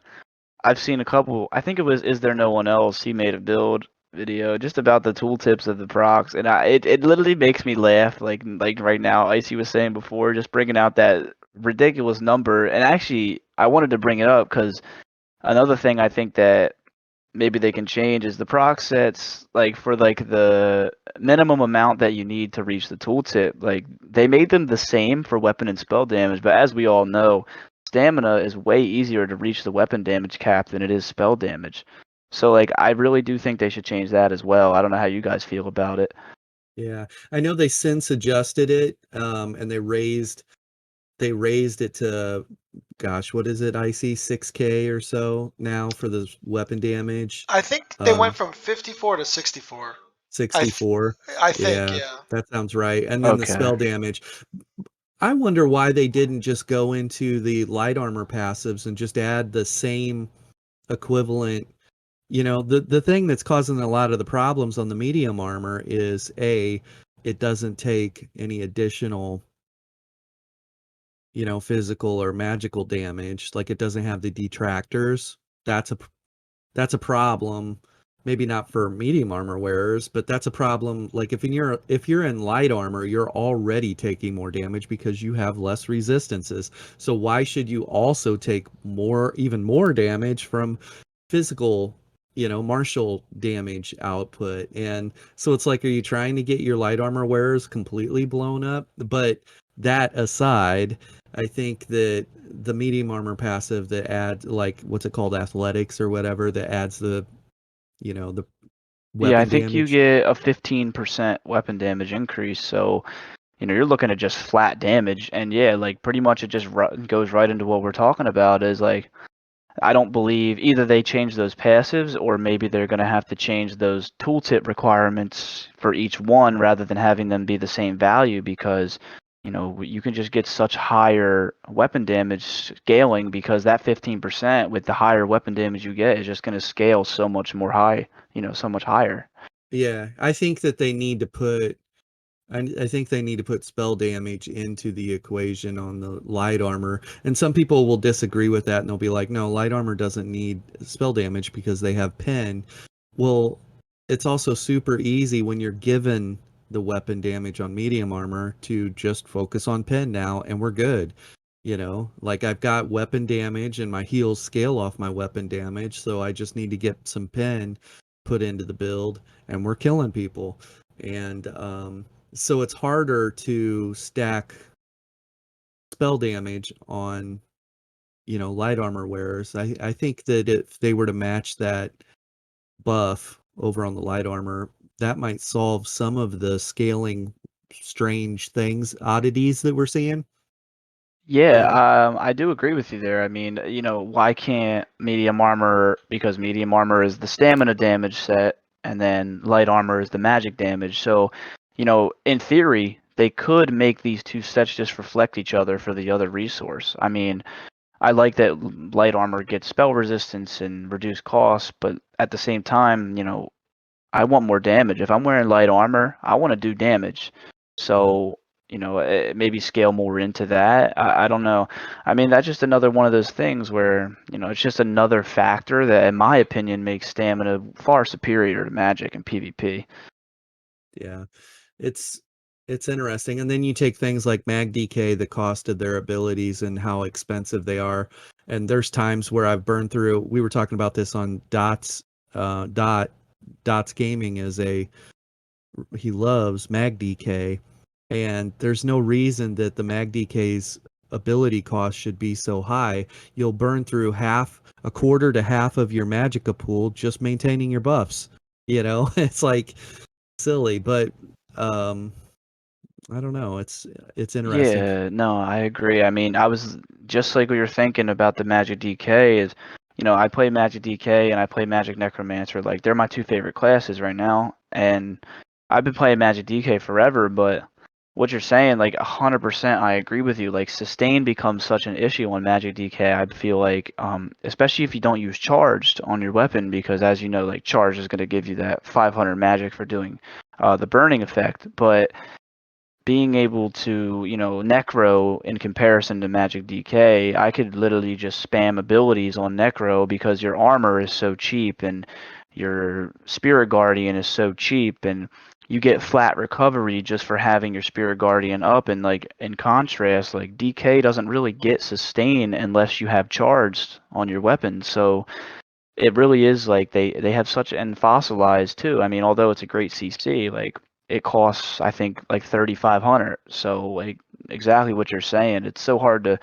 couple. I think it was Is There No One Else? He made a build video just about the tooltips of the procs, and it literally makes me laugh. Like right now, Icy was saying before, just bringing out that ridiculous number. And actually, I wanted to bring it up because another thing I think that maybe they can change is the proc sets, like for like the minimum amount that you need to reach the tooltip. Like they made them the same for weapon and spell damage, but as we all know, stamina is way easier to reach the weapon damage cap than it is spell damage. So like I really do think they should change that as well. I don't know how you guys feel about it. Yeah, I know they since adjusted it, and they raised it to, gosh, what is it, Icy, 6K or so now for the weapon damage. I think they went from 54 to 64. 64. I think, Yeah, yeah. that sounds right. And then the Okay. spell damage. I wonder why they didn't just go into the light armor passives and just add the same equivalent. The thing that's causing a lot of the problems on the medium armor is it doesn't take any additional physical or magical damage. Like it doesn't have the detractors. That's a problem. Maybe not for medium armor wearers, but that's a problem. Like if you're in light armor, you're already taking more damage because you have less resistances. So why should you also take even more damage from physical, martial damage output? And so it's like, are you trying to get your light armor wearers completely blown up? But that aside, I think that the medium armor passive that adds, like, what's it called, athletics or whatever, that adds the the Yeah, I weapon think you damage. get a 15% weapon damage increase, so you're looking at just flat damage, and yeah, like pretty much it just goes right into what we're talking about. Is like I don't believe either they change those passives or maybe they're going to have to change those tooltip requirements for each one rather than having them be the same value, because you can just get such higher weapon damage scaling, because that 15% with the higher weapon damage you get is just going to scale so much more high, so much higher. Yeah, I think that they need to put I think they need to put spell damage into the equation on the light armor. And some people will disagree with that and they'll be like, no, light armor doesn't need spell damage because they have pen. Well, it's also super easy when you're given the weapon damage on medium armor to just focus on pen now and we're good. Like I've got weapon damage and my heals scale off my weapon damage, so I just need to get some pen put into the build and we're killing people. And so it's harder to stack spell damage on light armor wearers. I think that if they were to match that buff over on the light armor, that might solve some of the scaling strange oddities that we're seeing. Yeah, I do agree with you there. I mean, why can't medium armor, because medium armor is the stamina damage set, and then light armor is the magic damage. So, in theory, they could make these two sets just reflect each other for the other resource. I mean, I like that light armor gets spell resistance and reduced cost, but at the same time, I want more damage. If I'm wearing light armor, I want to do damage. So, maybe scale more into that. I don't know. I mean, that's just another one of those things where, it's just another factor that, in my opinion, makes stamina far superior to magic and PvP. Yeah, it's interesting. And then you take things like mag DK, the cost of their abilities and how expensive they are. And there's times where I've burned through. We were talking about this on Dots Gaming. He loves mag DK, and there's no reason that the mag DK's ability cost should be so high. You'll burn through a quarter to half of your magicka pool just maintaining your buffs. It's like silly, but I don't know. It's interesting. Yeah, no, I agree. I mean, I was just like we were thinking about the Magic DK is, I play Magic DK and I play Magic Necromancer. Like, they're my two favorite classes right now. And I've been playing Magic DK forever, but what you're saying, like, 100% I agree with you. Like, sustain becomes such an issue on Magic DK. I feel like, especially if you don't use charged on your weapon, because as you know, like, charge is going to give you that 500 magic for doing the burning effect. But being able to, Necro in comparison to Magic DK, I could literally just spam abilities on Necro because your armor is so cheap and your Spirit Guardian is so cheap, and you get flat recovery just for having your Spirit Guardian up. And like in contrast, like DK doesn't really get sustain unless you have charged on your weapon. So it really is like they have such and fossilized too. I mean, although it's a great CC, like it costs I think like 3,500. So like exactly what you're saying. It's so hard to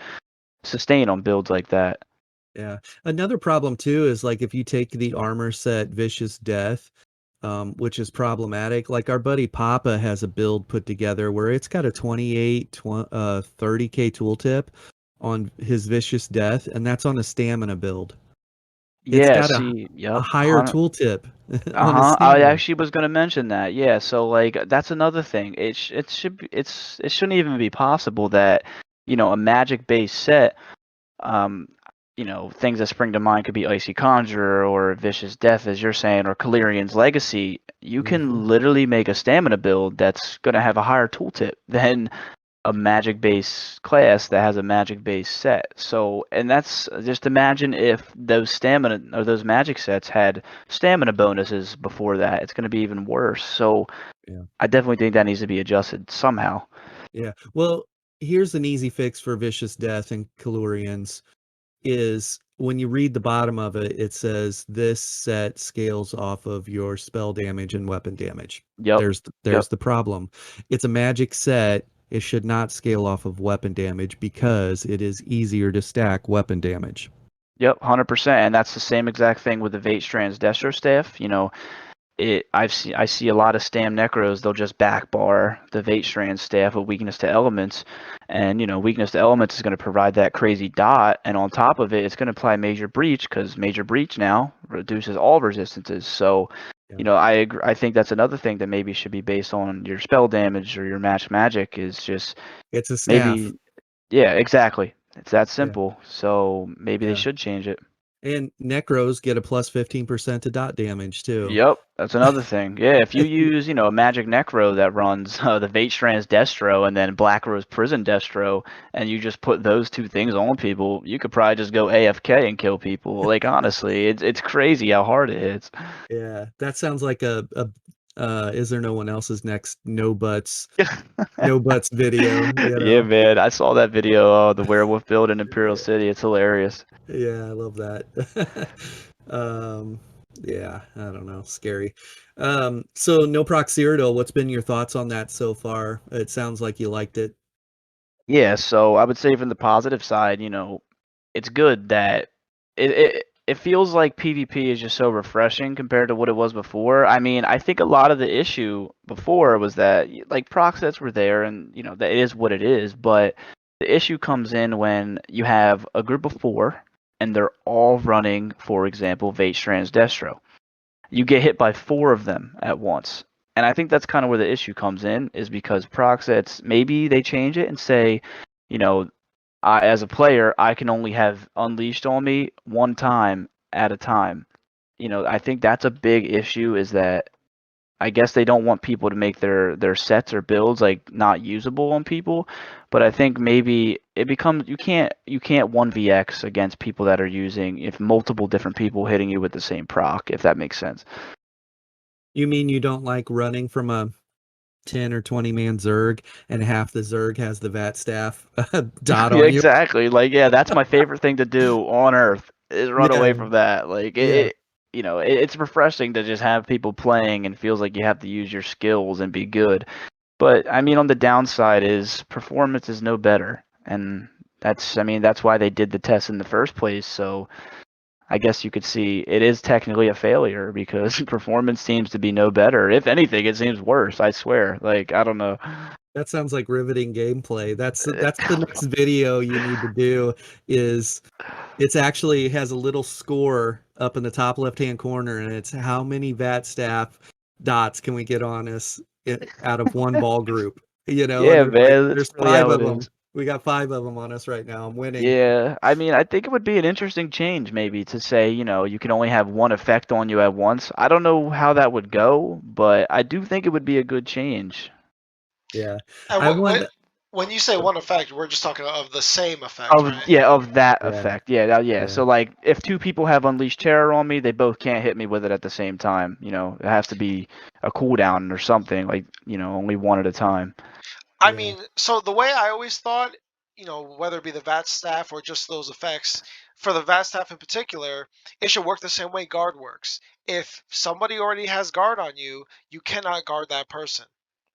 sustain on builds like that. Yeah. Another problem too is like if you take the armor set Vicious Death, which is problematic. Like our buddy Papa has a build put together where it's got a 30k tooltip on his Vicious Death, and that's on a stamina build. It's Yeah, got see, a yep, higher tooltip on his uh-huh. I stamina. actually was gonna mention that. Yeah, so like that's another thing. It should be, it shouldn't even be possible that, a magic based set, um, things that spring to mind could be Icy Conjurer or Vicious Death, as you're saying, or Calirian's Legacy. You Mhm. can literally make a stamina build that's gonna have a higher tooltip than a magic based class that has a magic based set. So, and that's just imagine if those stamina or those magic sets had stamina bonuses before that. It's going to be even worse. So, Yeah. I definitely think that needs to be adjusted somehow. Yeah. Well, here's an easy fix for Vicious Death and Calurians is when you read the bottom of it, it says this set scales off of your spell damage and weapon damage. Yep. There's Yep. the problem. It's a magic set. It should not scale off of weapon damage because it is easier to stack weapon damage. Yep. 100%. And that's the same exact thing with the Vate Strands Destro staff. I see a lot of Stam Necros, they'll just backbar the Vate Strand staff with weakness to elements. And, weakness to elements is going to provide that crazy dot. And on top of it, it's going to apply Major Breach because Major Breach now reduces all resistances. So, Yeah. I agree. I think that's another thing that maybe should be based on your spell damage or your match magic is just It's a staff. maybe, yeah, exactly. It's that Yeah. simple. So maybe they Yeah. should change it. And Necros get a plus 15% to dot damage too. Yep, that's another thing. Yeah, if you use, a Magic Necro that runs the Vate Strands Destro and then Black Rose Prison Destro, and you just put those two things on people, you could probably just go AFK and kill people. Like honestly, it's crazy how hard it hits. Yeah, that sounds like a is there no one else's next no buts video, Yeah, man, I saw that video, the werewolf build in Imperial Yeah, City. It's hilarious. yeah, I love that. um yeah, I don't know, scary. So no Proxyridal, what's been your thoughts on that so far? It sounds like you liked it. Yeah, so I would say from the positive side, it's good that it feels like PvP is just so refreshing compared to what it was before. I mean, I think a lot of the issue before was that like proc sets were there and that it is what it is, but the issue comes in when you have a group of 4 and they're all running, for example, Vate Strands Destro. You get hit by 4 of them at once. And I think that's kind of where the issue comes in, is because proc sets, maybe they change it and say, you know, as a player, I can only have unleashed on me one time at a time. I think that's a big issue, is that I guess they don't want people to make their sets or builds like not usable on people, but I think maybe it becomes you can't 1vx against people that are using if multiple different people hitting you with the same proc, if that makes sense. You mean you don't like running from a 10 or 20 man Zerg and half the Zerg has the VAT staff dot Yeah, on you? exactly. Like, yeah, that's my favorite thing to do on Earth is run Yeah, away from that. Like, yeah. it's refreshing to just have people playing and feels like you have to use your skills and be good. But I mean, on the downside is performance is no better, and that's why they did the test in the first place. So I guess you could see it is technically a failure because performance seems to be no better. If anything, it seems worse. I swear. Like, I don't know. That sounds like riveting gameplay. That's the next video you need to do is it's actually has a little score up in the top left-hand corner and it's how many VAT staff dots can we get on us out of one ball group, and Yeah, there's like man, that's there's really how 5 it of them. is. We got 5 of them on us right now. I'm winning. Yeah, I mean, I think it would be an interesting change maybe to say, you can only have one effect on you at once. I don't know how that would go, but I do think it would be a good change. Yeah. And I won. when you say one effect, we're just talking of the same effect, right? Of that Yeah. effect. Yeah, yeah. Yeah. So like if 2 people have Unleashed Terror on me, they both can't hit me with it at the same time. It has to be a cooldown or something, like, only one at a time. I Yeah. mean, so the way I always thought whether it be the VAT staff or just those effects, for the VAT staff in particular, it should work the same way guard works. If somebody already has guard on you, you cannot guard that person.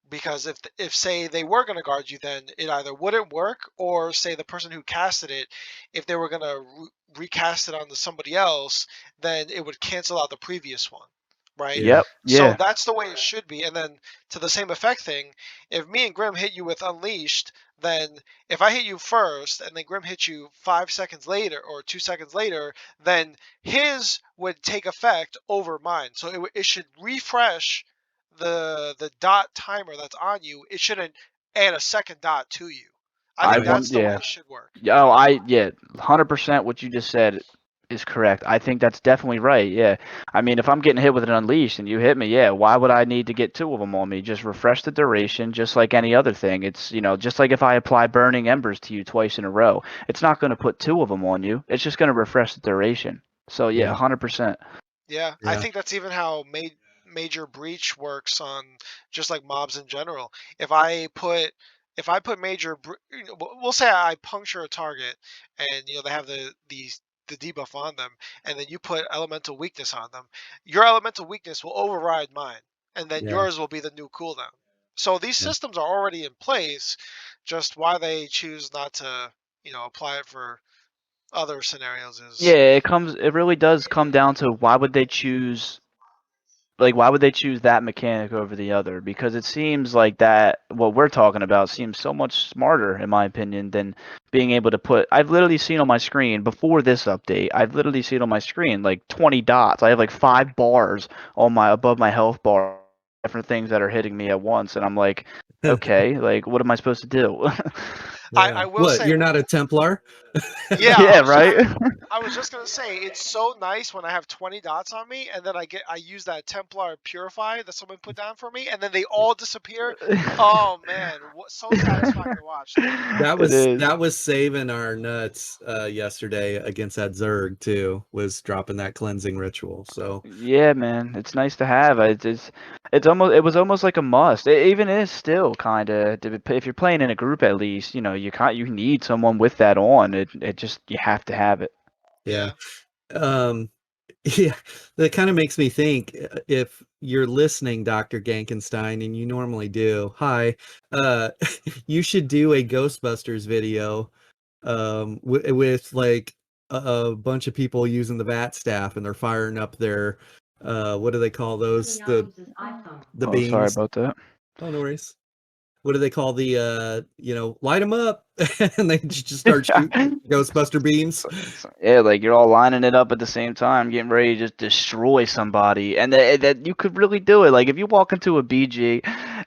Because if say they were going to guard you, then it either wouldn't work, or say the person who casted it, if they were going to recast it onto somebody else, then it would cancel out the previous one, right? Yeah. Yep. So Yeah. that's the way it should be. And then to the same effect thing, if me and Grim hit you with Unleashed, then if I hit you first and then Grim hits you 5 seconds later or 2 seconds later, then his would take effect over mine. So it should refresh the dot timer that's on you. It shouldn't add a second dot to you. I think Right. that's the way it should work. Oh, 100% what you just said is correct. I think that's definitely right. Yeah. I mean, if I'm getting hit with an Unleashed and you hit me, yeah, why would I need to get 2 of them on me? Just refresh the duration, just like any other thing. It's, just like if I apply Burning Embers to you twice in a row, it's not going to put 2 of them on you. It's just going to refresh the duration. So, yeah, 100%. Yeah, I Yeah. think that's even how Major Breach works on just like mobs in general. If I put we'll say I puncture a target, and they have the debuff on them, and then you put elemental weakness on them, your elemental weakness will override mine, and then Yeah. yours will be the new cooldown. So these Yeah. systems are already in place, just why they choose not to, apply it for other scenarios is. Yeah, it really does come down to why would they choose that mechanic over the other? Because it seems like that what we're talking about seems so much smarter, in my opinion, than being able to put. I've literally seen on my screen before this update. I've literally seen on my screen like 20 dots. I have like 5 bars on above my health bar, different things that are hitting me at once, and I'm like, okay, like what am I supposed to do? I Yeah. will What? say, You're not a Templar? yeah, Yeah, right. I was just gonna say it's so nice when I have 20 dots on me, and then I use that Templar Purify that someone put down for me, and then they all disappear. Oh man, so satisfying to watch, though. It is. That was saving our nuts yesterday against that Zerg too, was dropping that cleansing ritual. So Yeah, man, it's nice to have. It was almost like a must. It even is still kind of. If you're playing in a group, at least, you need someone with that on. It just you have to have it. yeah. Yeah. Yeah, that kind of makes me think, if you're listening, Dr. Gankenstein, and you normally do, hi, you should do a Ghostbusters video with like a bunch of people using the VAT staff, and they're firing up their what do they call those? The Oh, sorry beams. about that. Oh, no worries. What do they call the light them up, and they just start shooting Ghostbuster beams. Yeah, like you're all lining it up at the same time, getting ready to just destroy somebody, and that you could really do it. Like if you walk into a BG,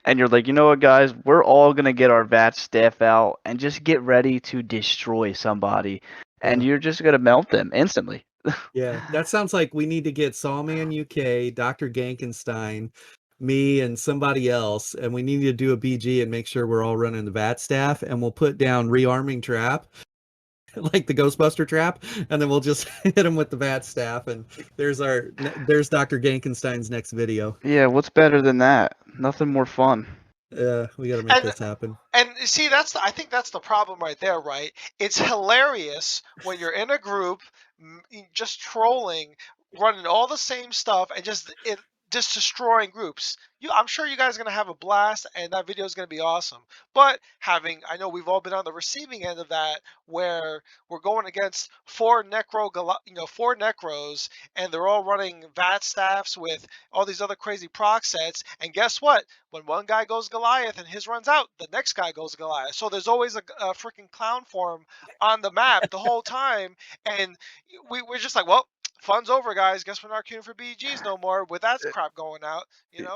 and you're like, you know what, guys, we're all gonna get our VAT staff out and just get ready to destroy somebody, and Yeah. you're just gonna melt them instantly. Yeah, that sounds like we need to get Sawman UK, Dr. Gankenstein, me, and somebody else, and we need to do a BG and make sure we're all running the VAT staff, and we'll put down rearming trap, like the Ghostbuster trap, and then we'll just hit them with the VAT staff, and there's Dr. Gankenstein's next video. Yeah, what's better than that? Nothing more fun. We got to make And this happen. And see, I think that's the problem right there, right? It's hilarious when you're in a group, just trolling, running all the same stuff, and just destroying groups. I'm sure you guys are gonna have a blast, and that video is gonna be awesome. But I know we've all been on the receiving end of that, where we're going against 4 necros, and they're all running VAT staffs with all these other crazy proc sets. And guess what? When one guy goes Goliath and his runs out, the next guy goes Goliath. So there's always a freaking clown form on the map the whole time, and we're just like, well, fun's over, guys. Guess we're not queuing for BGs no more with that crap going out.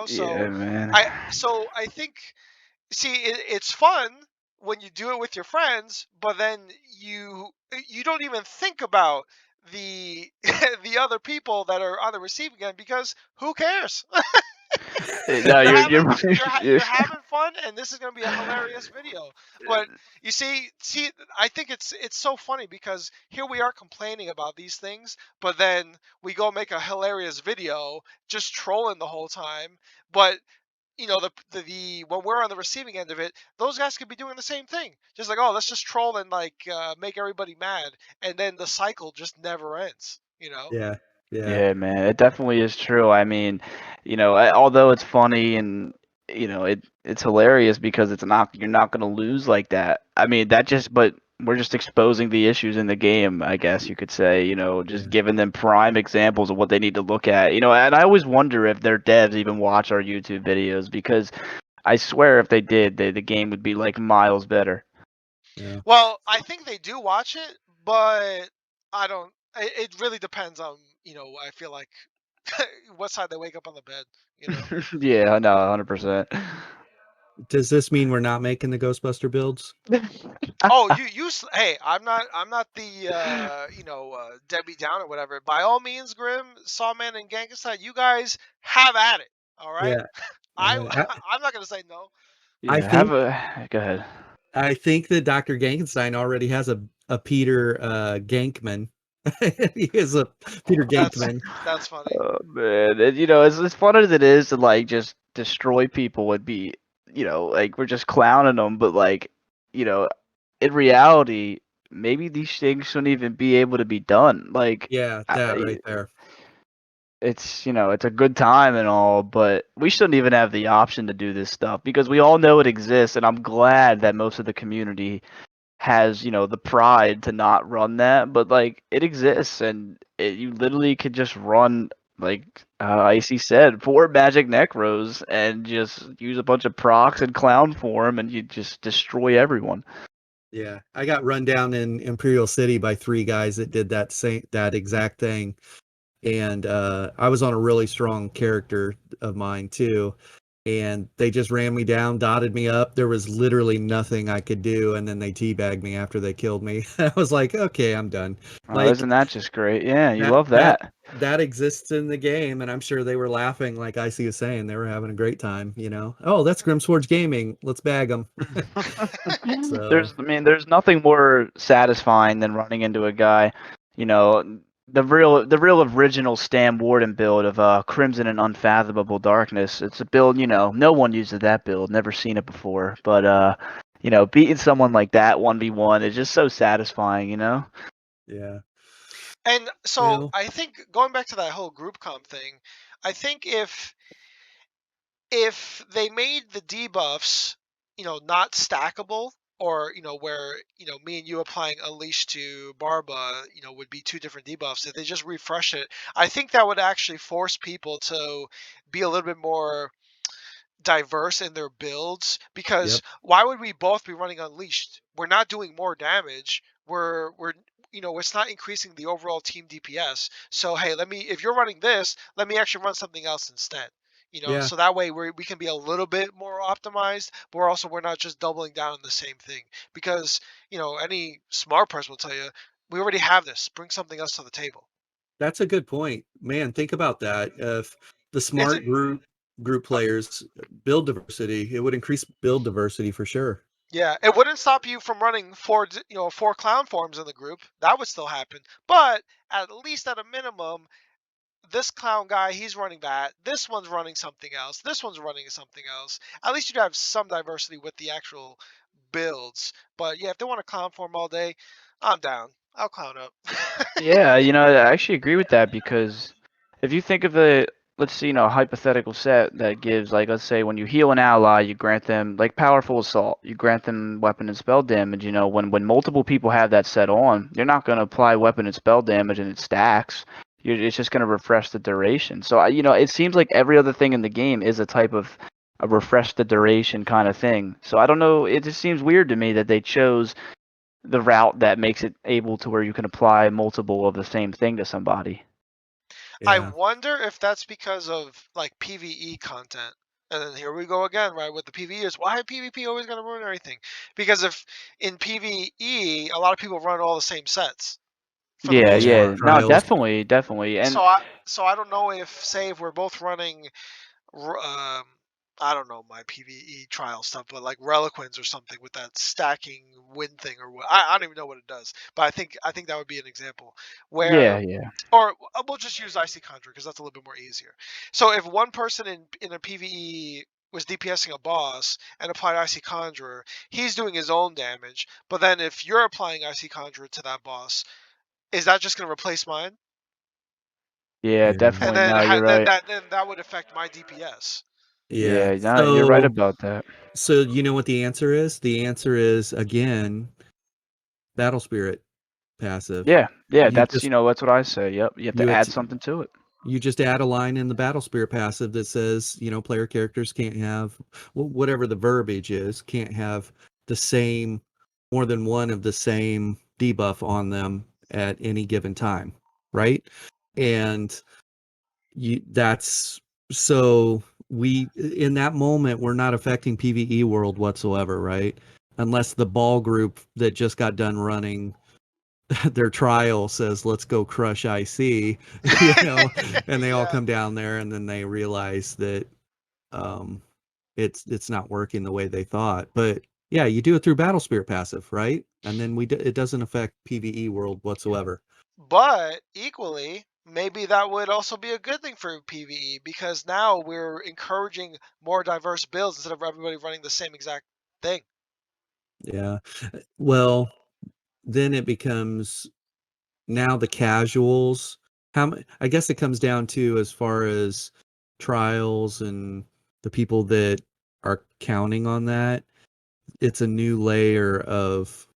So Yeah, man. I think, see, it's fun when you do it with your friends, but then you don't even think about the the other people that are on the receiving end, because who cares? No, You're having fun, and this is gonna be a hilarious video. But you see, I think it's so funny, because here we are complaining about these things, but then we go make a hilarious video just trolling the whole time. But when we're on the receiving end of it, those guys could be doing the same thing. Just like, oh, let's just troll and like make everybody mad, and then the cycle just never ends. Yeah. Yeah, man, it definitely is true. I mean, although it's funny and it's hilarious because you're not gonna lose like that. I mean, but we're just exposing the issues in the game, I guess you could say. Just Yeah. giving them prime examples of what they need to look at. And I always wonder if their devs even watch our YouTube videos because I swear if they did, the game would be like miles better. Yeah. Well, I think they do watch it, but I don't. It really depends on I feel like what side they wake up on the bed. Yeah, I know, 100%. Does this mean we're not making the Ghostbuster builds? Oh, hey, I'm not the Debbie Down or whatever. By all means, Grim, Sawman, and Gangaside, you guys have at it. All right, Yeah. I'm not gonna say no. I Yeah, think go ahead. I think that Dr. Gankenstein already has a Peter Gankman. He is a Peter Gankman. That's funny. Oh man, and as fun as it is to like just destroy people would be, like we're just clowning them, but like, in reality, maybe these things shouldn't even be able to be done. Like, Yeah, that right there. it's it's a good time and all, but we shouldn't even have the option to do this stuff because we all know it exists, and I'm glad that most of the community has the pride to not run that, but like it exists, and you literally could just run like Icy said 4 magic necros and just use a bunch of procs and clown form, and you just destroy everyone. Yeah, I got run down in Imperial City by 3 guys that did that exact thing, and I was on a really strong character of mine too, and they just ran me down, dotted me up. There was literally nothing I could do, and then they teabagged me after they killed me. I was like, okay, I'm done. Like, Isn't that just great? Yeah, you that love that that. that exists in the game, and I'm sure they were laughing, like Icy was saying, they were having a great time. Oh, that's Grimsforge Gaming. Let's bag them. So There's nothing more satisfying than running into a guy, the real original Stam Warden build of Crimson and Unfathomable Darkness. It's a build, no one uses that build, never seen it before. But beating someone like that 1v1 is just so satisfying, yeah. And so I think going back to that whole group comp thing, I think if they made the debuffs, not stackable, or where me and you applying Unleash to Barba, would be 2 different debuffs. If they just refresh it, I think that would actually force people to be a little bit more diverse in their builds, because why would we both be running Unleashed? We're not doing more damage. We're it's not increasing the overall team DPS. So hey, if you're running this, let me actually run something else instead. So that way we can be a little bit more optimized, but we're not just doubling down on the same thing, because any smart person will tell you we already have this. Bring something else to the table. That's a good point, man. Think about that. If the smart group players build diversity, it would increase build diversity for sure. Yeah, it wouldn't stop you from running 4 clown forms in the group. That would still happen, but at least at a minimum, this clown guy, he's running that. This one's running something else. This one's running something else. At least you'd have some diversity with the actual builds. But yeah, if they want to clown form all day, I'm down. I'll clown up. Yeah, I actually agree with that because if you think of let's see, hypothetical set that gives, like, let's say when you heal an ally, you grant them, like, powerful assault, you grant them weapon and spell damage. When multiple people have that set on, you're not going to apply weapon and spell damage and it stacks. It's just going to refresh the duration. So, it seems like every other thing in the game is a type of a refresh the duration kind of thing. So I don't know. It just seems weird to me that they chose the route that makes it able to where you can apply multiple of the same thing to somebody. Yeah. I wonder if that's because of like PvE content. And then here we go again, right? With the PvE is why PvP always gonna ruin everything? Because if in PvE a lot of people run all the same sets for the most Yeah, part. no, Trials. definitely, and So I don't know if we're both running I don't know my PvE trial stuff, but like Reliquins or something with that stacking wind thing, or what I don't even know what it does. But I think that would be an example where, yeah, or we'll just use Icy Conjure because that's a little bit more easier. So if one person in a PvE was DPSing a boss and applied Icy Conjurer, he's doing his own damage. But then if you're applying Icy Conjurer to that boss, is that just going to replace mine? Yeah, Yeah. definitely. And then, No, you're right. then that would affect my DPS. Yeah. Yeah, no, you're right about that. So you know what the answer is? The answer is, again, Battle Spirit passive. Yeah, You that's just that's what I say. Yep, you have to you add att- something to it. you just add a line in the Battle Spirit passive that says, player characters can't have whatever the verbiage is, can't have the same, more than one of the same debuff on them at any given time, right? And that's so we in that moment we're not affecting PvE world whatsoever, right? Unless the ball group that just got done running their trial says let's go crush IC, and they all Yeah. come down there and then they realize that um it's not working the way they thought. But yeah, you do it through Battle Spirit passive, right? And then it doesn't affect PvE world whatsoever. But equally, maybe that would also be a good thing for PvE because now we're encouraging more diverse builds instead of everybody running the same exact thing. Yeah. Well, then it becomes now the casuals. I guess it comes down to, as far as trials and the people that are counting on that, it's a new layer of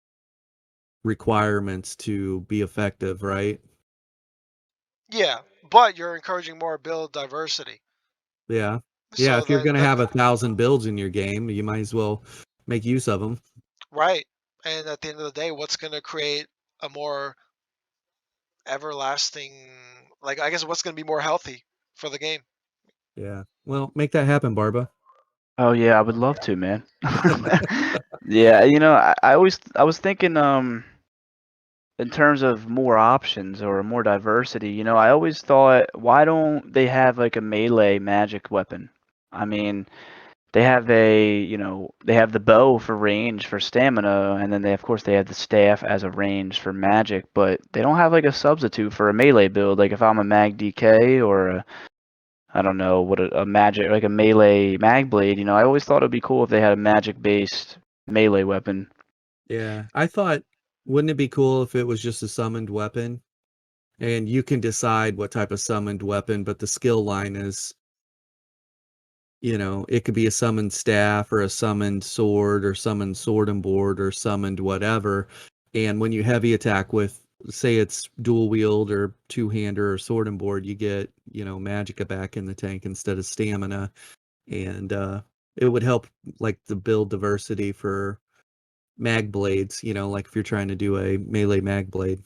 requirements to be effective, right? Yeah, but you're encouraging more build diversity. Yeah. Yeah, So if you're then, going to have 1,000 builds in your game, you might as well make use of them. right. And at the end of the day, what's going to create a more everlasting, like, I guess what's going to be more healthy for the game? Yeah. Well, make that happen, Barba. Oh yeah, I would love to, man. Yeah, I was thinking in terms of more options or more diversity, I always thought, why don't they have like a melee magic weapon? I mean, they have they have the bow for range for stamina, and then of course they have the staff as a range for magic, but they don't have like a substitute for a melee build. Like if I'm a mag DK or I don't know what a magic, like a melee mag blade, I always thought it'd be cool if they had a magic based melee weapon. Yeah. I thought, wouldn't it be cool if it was just a summoned weapon? And you can decide what type of summoned weapon, but the skill line is, it could be a summoned staff or a summoned sword or summoned sword and board or summoned whatever. And when you heavy attack with, say it's dual wield or two-hander or sword and board, you get, magicka back in the tank instead of stamina. And it would help like the build diversity for mag blades, like if you're trying to do a melee mag blade.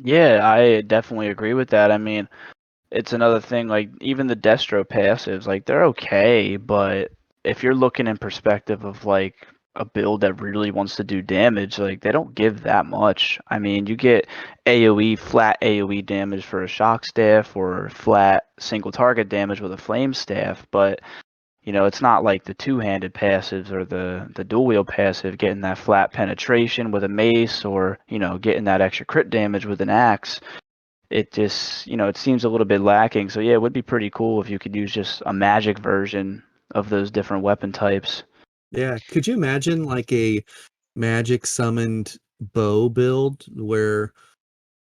Yeah, I definitely agree with that. I mean, it's another thing, like even the Destro passives, like they're okay, but if you're looking in perspective of like a build that really wants to do damage, like they don't give that much. I mean, you get flat AoE damage for a shock staff or flat single target damage with a flame staff, but it's not like the two-handed passives or the dual wield passive getting that flat penetration with a mace or, getting that extra crit damage with an axe. It just, it seems a little bit lacking. So yeah, it would be pretty cool if you could use just a magic version of those different weapon types. Yeah. Could you imagine like a magic summoned bow build where,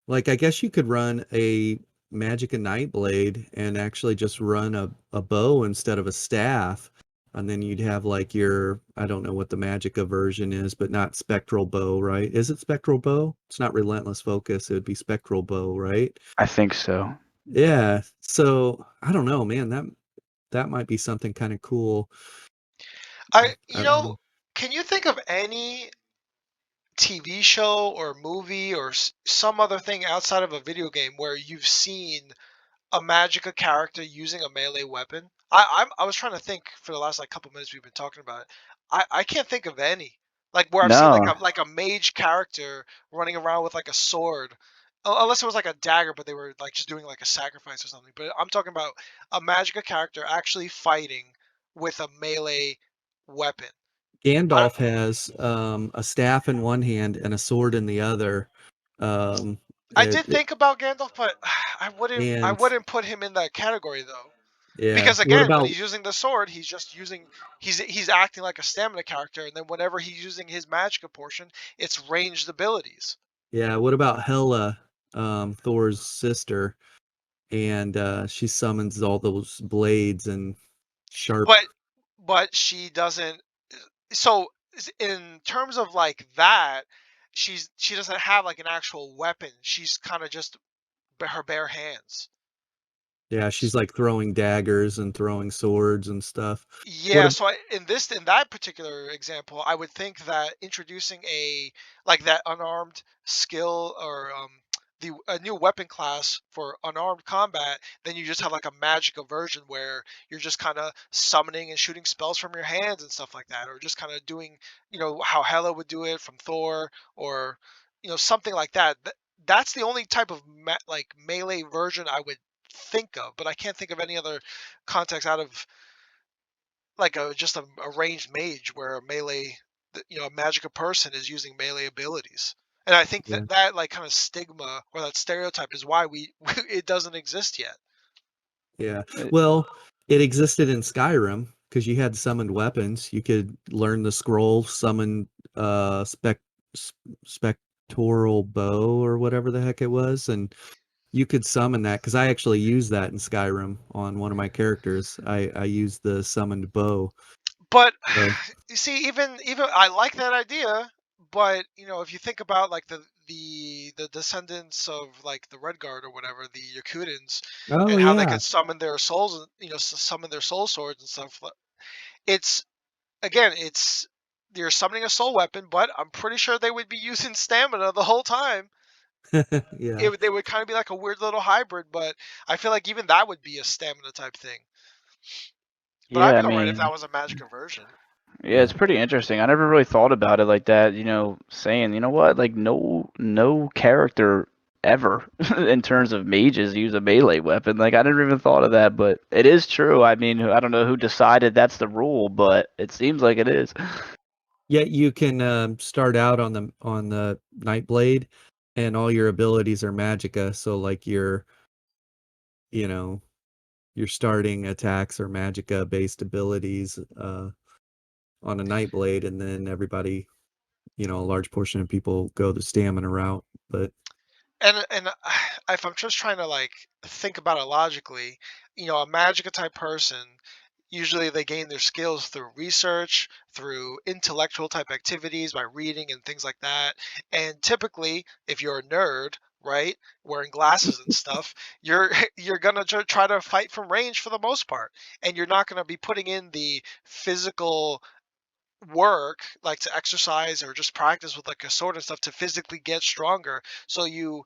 like, I guess you could run a Magic and Nightblade and actually just run a bow instead of a staff. And then you'd have like your, I don't know what the Magicka version is, but not Spectral Bow, right? Is it Spectral Bow? It's not Relentless Focus. It would be Spectral Bow, right? I think so. Yeah. So I don't know, man. That might be something kind of cool. I I don't know. can you think of any TV show or movie or some other thing outside of a video game where you've seen a Magicka character using a melee weapon? I was trying to think for the last like couple minutes we've been talking about it. I can't think of any like where I've seen No, like a mage character running around with like a sword, unless it was like a dagger, but they were like just doing like a sacrifice or something. But I'm talking about a Magicka character actually fighting with a melee weapon. Gandalf has a staff in one hand and a sword in the other. Um, I did it, think about Gandalf, but I and wouldn't put him in that category though. Yeah. Because What again, when about he's using the sword, he's just using he's acting like a stamina character, and then whenever he's using his magicka portion, it's ranged abilities. what about Hela, Thor's sister, and she summons all those blades and sharp. But she doesn't. So in terms of like that, she doesn't have like an actual weapon. She's kind of just her bare hands. Yeah, she's like throwing daggers and throwing swords and stuff. What Yeah, so in that particular example, I would think that introducing that unarmed skill or a new weapon class for unarmed combat, then you just have like a magic version where you're just kind of summoning and shooting spells from your hands and stuff like that, or just kind of doing how Hela would do it from Thor, or something like that. That's the only type of melee version I would think of, but I can't think of any other context out of like just a ranged mage where a melee, a magic person is using melee abilities. And I think Yeah. that like kind of stigma or that stereotype is why it doesn't exist yet. Yeah. It- Well, it existed in Skyrim because you had summoned weapons. You could learn the scroll, summon spectral bow or whatever the heck it was, and you could summon that because I actually used that in Skyrim on one of my characters. I used the summoned bow. But So, you see, even I like that idea, but if you think about like the descendants of like the Redguard or whatever, the Yakutans, oh and how they yeah. could summon their souls, summon their soul swords and stuff. It's again, it's you're summoning a soul weapon, but I'm pretty sure they would be using stamina the whole time. Yeah. They would kind of be like a weird little hybrid, but I feel like even that would be a stamina type thing. But I'd yeah, I be alright if mean, that was a magic conversion. yeah, it's pretty interesting. I never really thought about it like that, saying, you know what, like no character ever in terms of mages use a melee weapon. Like I never even thought of that, but it is true. I mean, I don't know who decided that's the rule, but it seems like it is. Yeah, you can start out on the Nightblade, and all your abilities are magicka. So like you know, your starting attacks are magicka based abilities on a Nightblade, and then everybody, a large portion of people go the stamina route. But And if I'm just trying to like think about it logically, a magic type person, usually they gain their skills through research, through intellectual type activities by reading and things like that. And typically, if you're a nerd, right, wearing glasses and stuff, you're you're gonna try to fight from range for the most part, and you're not gonna be putting in the physical work like to exercise or just practice with like a sword and stuff to physically get stronger, so you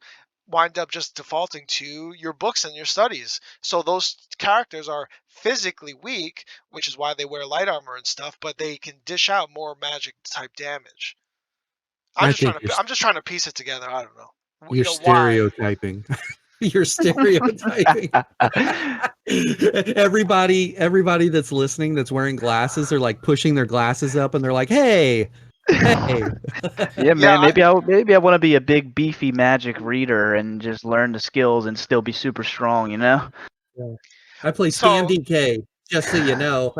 wind up just defaulting to your books and your studies. So those characters are physically weak, which is why they wear light armor and stuff, but they can dish out more magic type damage. I think I'm just trying to piece it together. I don't know you're why. stereotyping. You're stereotyping. Everybody that's listening that's wearing glasses are like pushing their glasses up, and they're like, "Hey, hey." Yeah, Yeah, man. Maybe I want to be a big beefy magic reader and just learn the skills and still be super strong, you know? Yeah. I play Scan so DK, just so you know.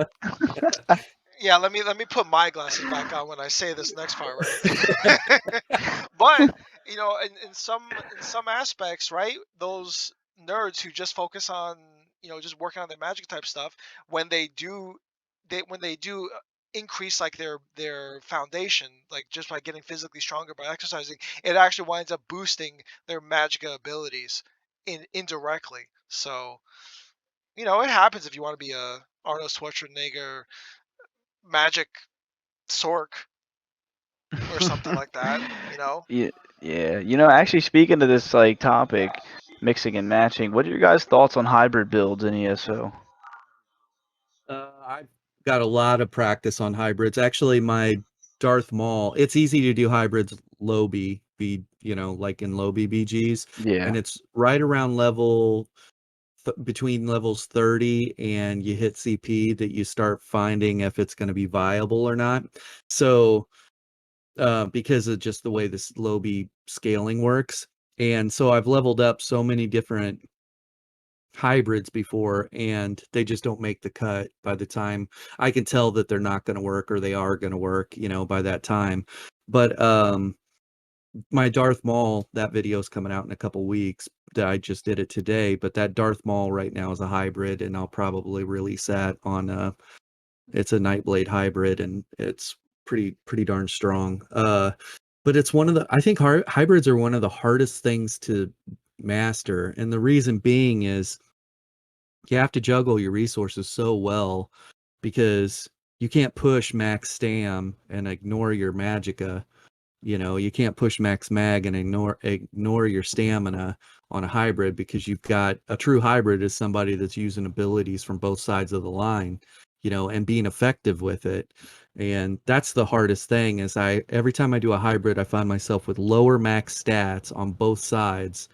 yeah, let me put my glasses back on when I say this next part, right? But in some aspects, right? Those nerds who just focus on just working on their magic type stuff, when they do increase like their foundation, like just by getting physically stronger by exercising, it actually winds up boosting their magic abilities indirectly. So it happens if you want to be a Arnold Schwarzenegger magic Sork or something like that. Yeah, yeah. Actually, speaking of this like topic, mixing and matching, what are your guys' thoughts on hybrid builds in ESO? I've got a lot of practice on hybrids. Actually, my Darth Maul, it's easy to do hybrids low like in low BBGs, Yeah. and it's right around between levels 30 and you hit CP that you start finding if it's going to be viable or not. So, because of just the way this low B scaling works. And so I've leveled up so many different hybrids before, and they just don't make the cut by the time I can tell that they're not going to work or they are going to work, by that time. But my Darth Maul, that video is coming out in a couple weeks. I just did it today, but that Darth Maul right now is a hybrid, and I'll probably release that on it's a Nightblade hybrid, and it's pretty darn strong. But it's I think hybrids are one of the hardest things to master, and the reason being is you have to juggle your resources so well, because you can't push max stam and ignore your magicka. You can't push max mag and ignore your stamina on a hybrid, because you've got a true hybrid is somebody that's using abilities from both sides of the line, and being effective with it. And that's the hardest thing is every time I do a hybrid, I find myself with lower max stats on both sides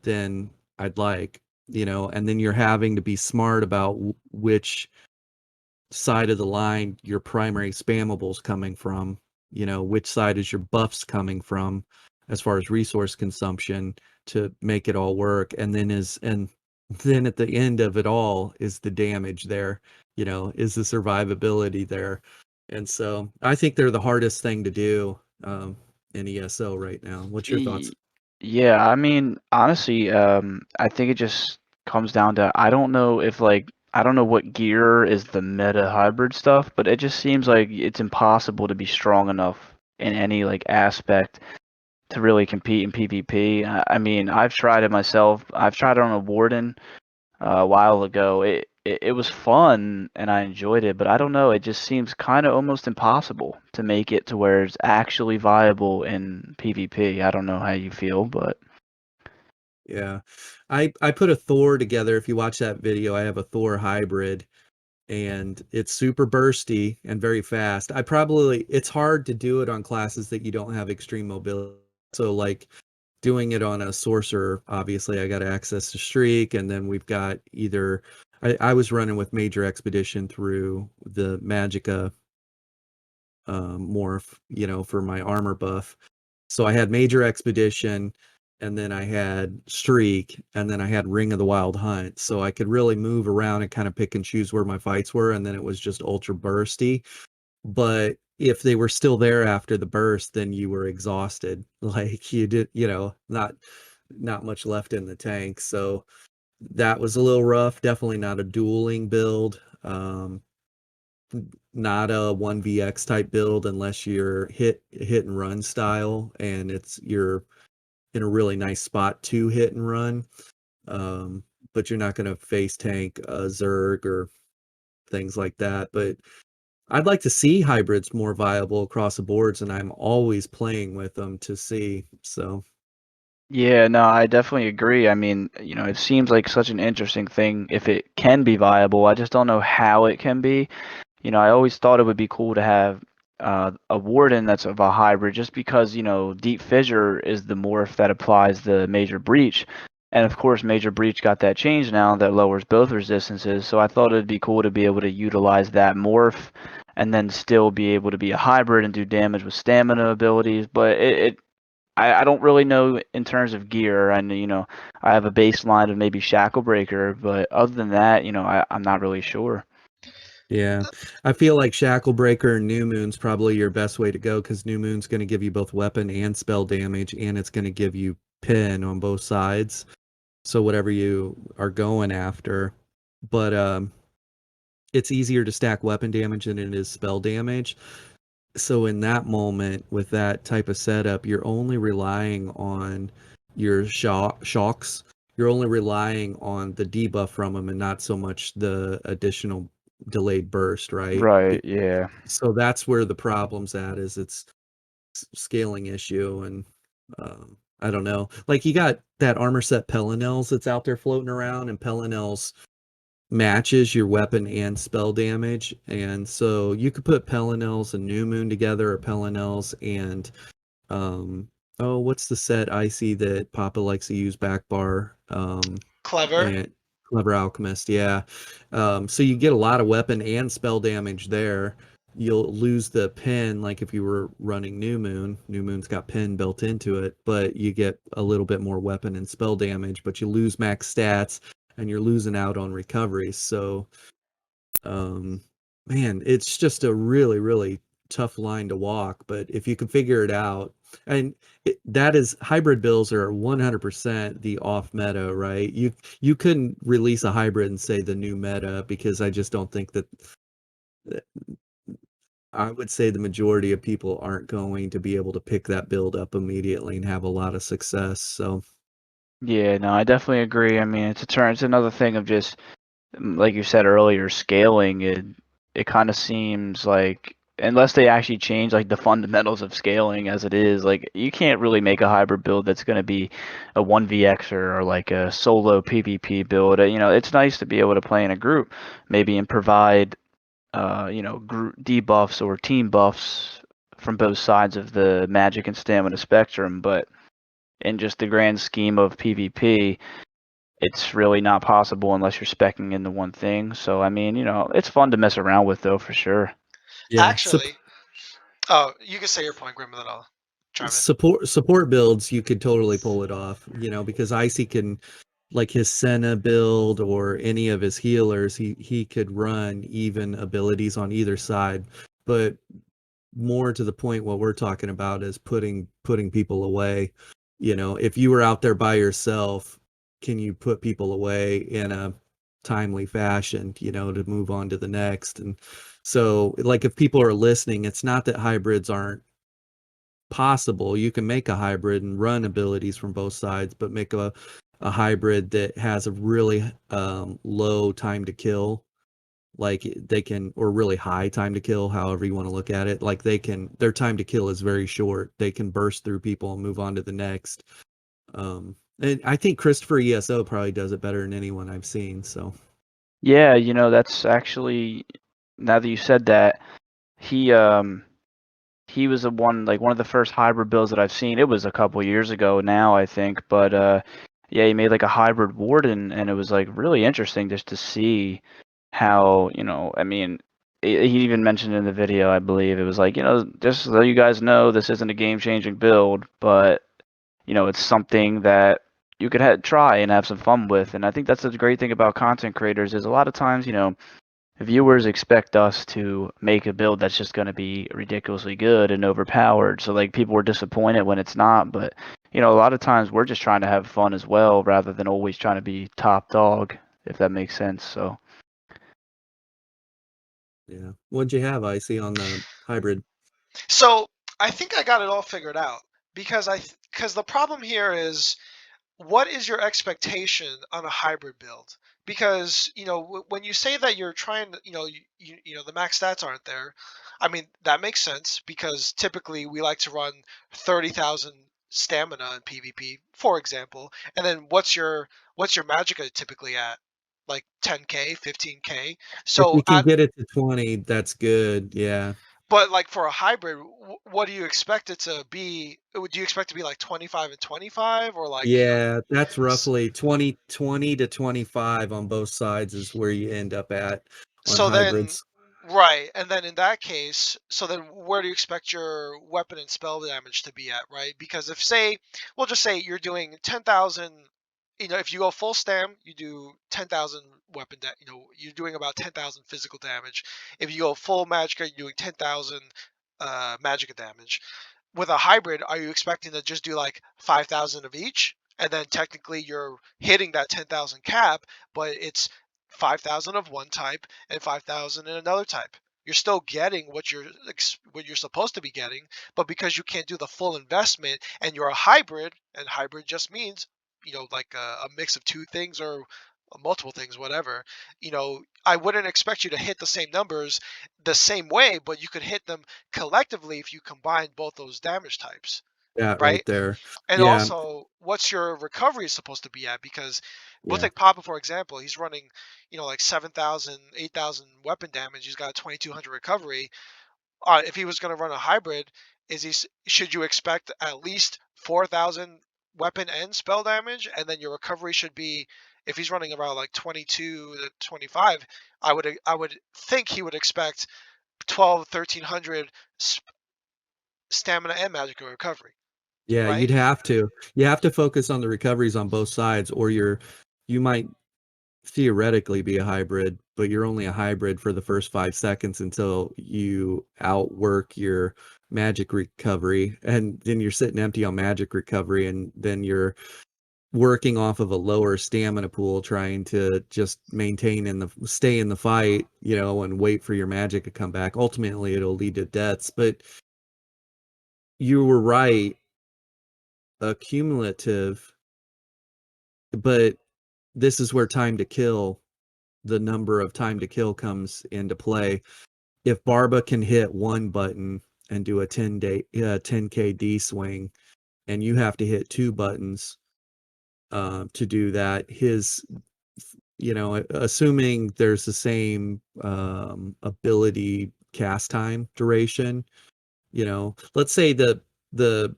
than I'd like, and then you're having to be smart about which side of the line your primary spammables coming from, which side is your buffs coming from as far as resource consumption to make it all work. And then at the end of it all is the damage there, is the survivability there. And so I think they're the hardest thing to do in ESO right now. What's your thoughts? Yeah, I mean, honestly, I think it just comes down to I don't know if I don't know what gear is the meta hybrid stuff, but it just seems like it's impossible to be strong enough in any aspect to really compete in PvP. I mean, I've tried it myself. I've tried it on a Warden a while ago. It was fun and I enjoyed it, but I don't know. It just seems kind of almost impossible to make it to where it's actually viable in PvP. I don't know how you feel, but Yeah, I put a Thor together. If you watch that video, I have a Thor hybrid, and it's super bursty and very fast. It's hard to do it on classes that you don't have extreme mobility. So like doing it on a sorcerer, obviously I got access to streak, and then we've got I was running with Major Expedition through the Magicka morph, for my armor buff. So I had Major Expedition, and then I had Streak, and then I had Ring of the Wild Hunt. So I could really move around and kind of pick and choose where my fights were, and then it was just ultra bursty. But if they were still there after the burst, then you were exhausted. Like you did, not much left in the tank. So that was a little rough. Definitely not a dueling build. Not a 1vx type build unless you're hit and run style, and you're in a really nice spot to hit and run. But you're not going to face tank a Zerg or things like that. But I'd like to see hybrids more viable across the boards, and I'm always playing with them to see. So yeah, no, I definitely agree. I mean, it seems like such an interesting thing if it can be viable. I just don't know how it can be. I always thought it would be cool to have a Warden that's of a hybrid, just because, Deep Fissure is the morph that applies the Major Breach. And of course, Major Breach got that change now that lowers both resistances. So I thought it'd be cool to be able to utilize that morph and then still be able to be a hybrid and do damage with stamina abilities. But I don't really know in terms of gear. And, I have a baseline of maybe Shacklebreaker, but other than that, I'm not really sure. yeah, I feel like Shacklebreaker and New Moon's probably your best way to go, because New Moon's going to give you both weapon and spell damage, and it's going to give you pin on both sides. So whatever you are going after, but it's easier to stack weapon damage than it is spell damage. So in that moment, with that type of setup, you're only relying on your shocks. You're only relying on the debuff from them, and not so much the additional delayed burst, right? Right, yeah. So that's where the problem's at, is it's scaling issue. And I don't know, like you got that armor set Pellinel's that's out there floating around, and Pellinel's matches your weapon and spell damage. And so you could put Pellinel's and New Moon together, or Pellinel's and what's the set Icy that Papa likes to use, back bar? Clever. And Clever Alchemist, yeah. So you get a lot of weapon and spell damage there. You'll lose the pin, like if you were running New Moon. New Moon's got pin built into it, but you get a little bit more weapon and spell damage, but you lose max stats. and you're losing out on recoveries. So, man, it's just a really, really tough line to walk. But if you can figure it out, and that is, hybrid builds are 100% the off meta, right? You couldn't release a hybrid and say the new meta, because I just don't think that. I would say the majority of people aren't going to be able to pick that build up immediately and have a lot of success. So Yeah, no, I definitely agree. I mean, it's another thing of just like you said earlier, scaling. It kind of seems like unless they actually change like the fundamentals of scaling as it is, like you can't really make a hybrid build that's going to be a 1vxer or like a solo PvP build. You know, it's nice to be able to play in a group, maybe, and provide group debuffs or team buffs from both sides of the magic and stamina spectrum, but in just the grand scheme of PvP, it's really not possible unless you're specking into one thing. So I mean, it's fun to mess around with though, for sure. yeah, Actually, oh, you can say your point, Grim, and then I'll chime in. support builds, you could totally pull it off, because Icy can, like his Senna build or any of his healers, he could run even abilities on either side. But more to the point, what we're talking about is putting people away. If you were out there by yourself, can you put people away in a timely fashion, to move on to the next? And so, like, if people are listening, it's not that hybrids aren't possible. You can make a hybrid and run abilities from both sides, but make a hybrid that has a really low time to kill, like they can, or really high time to kill, however you want to look at it. Like their time to kill is very short. They can burst through people and move on to the next. And I think Christopher ESO probably does it better than anyone I've seen. So Yeah, that's actually, now that you said that, he was one of the first hybrid builds that I've seen. It was a couple years ago now, I think, but yeah, he made like a hybrid warden, and it was like really interesting just to see how, I mean, he even mentioned in the video, I believe, it was like, just so you guys know, this isn't a game-changing build, but it's something that you could try and have some fun with. And I think that's the great thing about content creators is a lot of times, viewers expect us to make a build that's just going to be ridiculously good and overpowered. So like people were disappointed when it's not, but a lot of times we're just trying to have fun as well rather than always trying to be top dog, if that makes sense. So yeah, what'd you have, Icy, on the hybrid? So I think I got it all figured out because the problem here is, what is your expectation on a hybrid build? Because when you say that you're trying to, the max stats aren't there. I mean, that makes sense because typically we like to run 30,000 stamina in PvP, for example. And then what's your magicka typically at? Like 10k, 15k. If So you can get it to 20, that's good. Yeah. but like for a hybrid, what do you expect it to be? Do you expect it to be like 25 and 25, or like Yeah, that's roughly 20 to 25 on both sides is where you end up at on so then, hybrids. right? And then in that case, so then where do you expect your weapon and spell damage to be at, right? Because if say, we'll just say you're doing 10,000, if you go full stam, you do 10,000 weapon, you're doing about 10,000 physical damage. If you go full magicka, you're doing 10,000 magicka damage. With a hybrid, are you expecting to just do like 5,000 of each? And then technically you're hitting that 10,000 cap, but it's 5,000 of one type and 5,000 in another type. You're still getting what you're supposed to be getting, but because you can't do the full investment and you're a hybrid, and hybrid just means, like a mix of two things or multiple things, whatever. I wouldn't expect you to hit the same numbers the same way, but you could hit them collectively if you combine both those damage types, Yeah, right right? there. And Yeah, also, what's your recovery supposed to be at? Because we'll yeah. take Papa for example. He's running, like 7,000, 8,000 weapon damage. He's got 2,200 recovery. If he was going to run a hybrid, should you expect at least 4,000 weapon and spell damage, and then your recovery should be, if he's running around like 22 to 25, I would think he would expect 12, 1,300 stamina and magical recovery, Yeah, right? you'd have to. You have to focus on the recoveries on both sides, or you might theoretically be a hybrid, but you're only a hybrid for the first 5 seconds until you outwork your magic recovery, and then you're sitting empty on magic recovery, and then you're working off of a lower stamina pool, trying to just stay in the fight, and wait for your magic to come back. Ultimately, it'll lead to deaths, but you were right, accumulative, but this is where the number of time to kill comes into play. If Barba can hit one button and do a 10k D swing, and you have to hit 2 buttons to do that, assuming there's the same ability cast time duration, let's say that the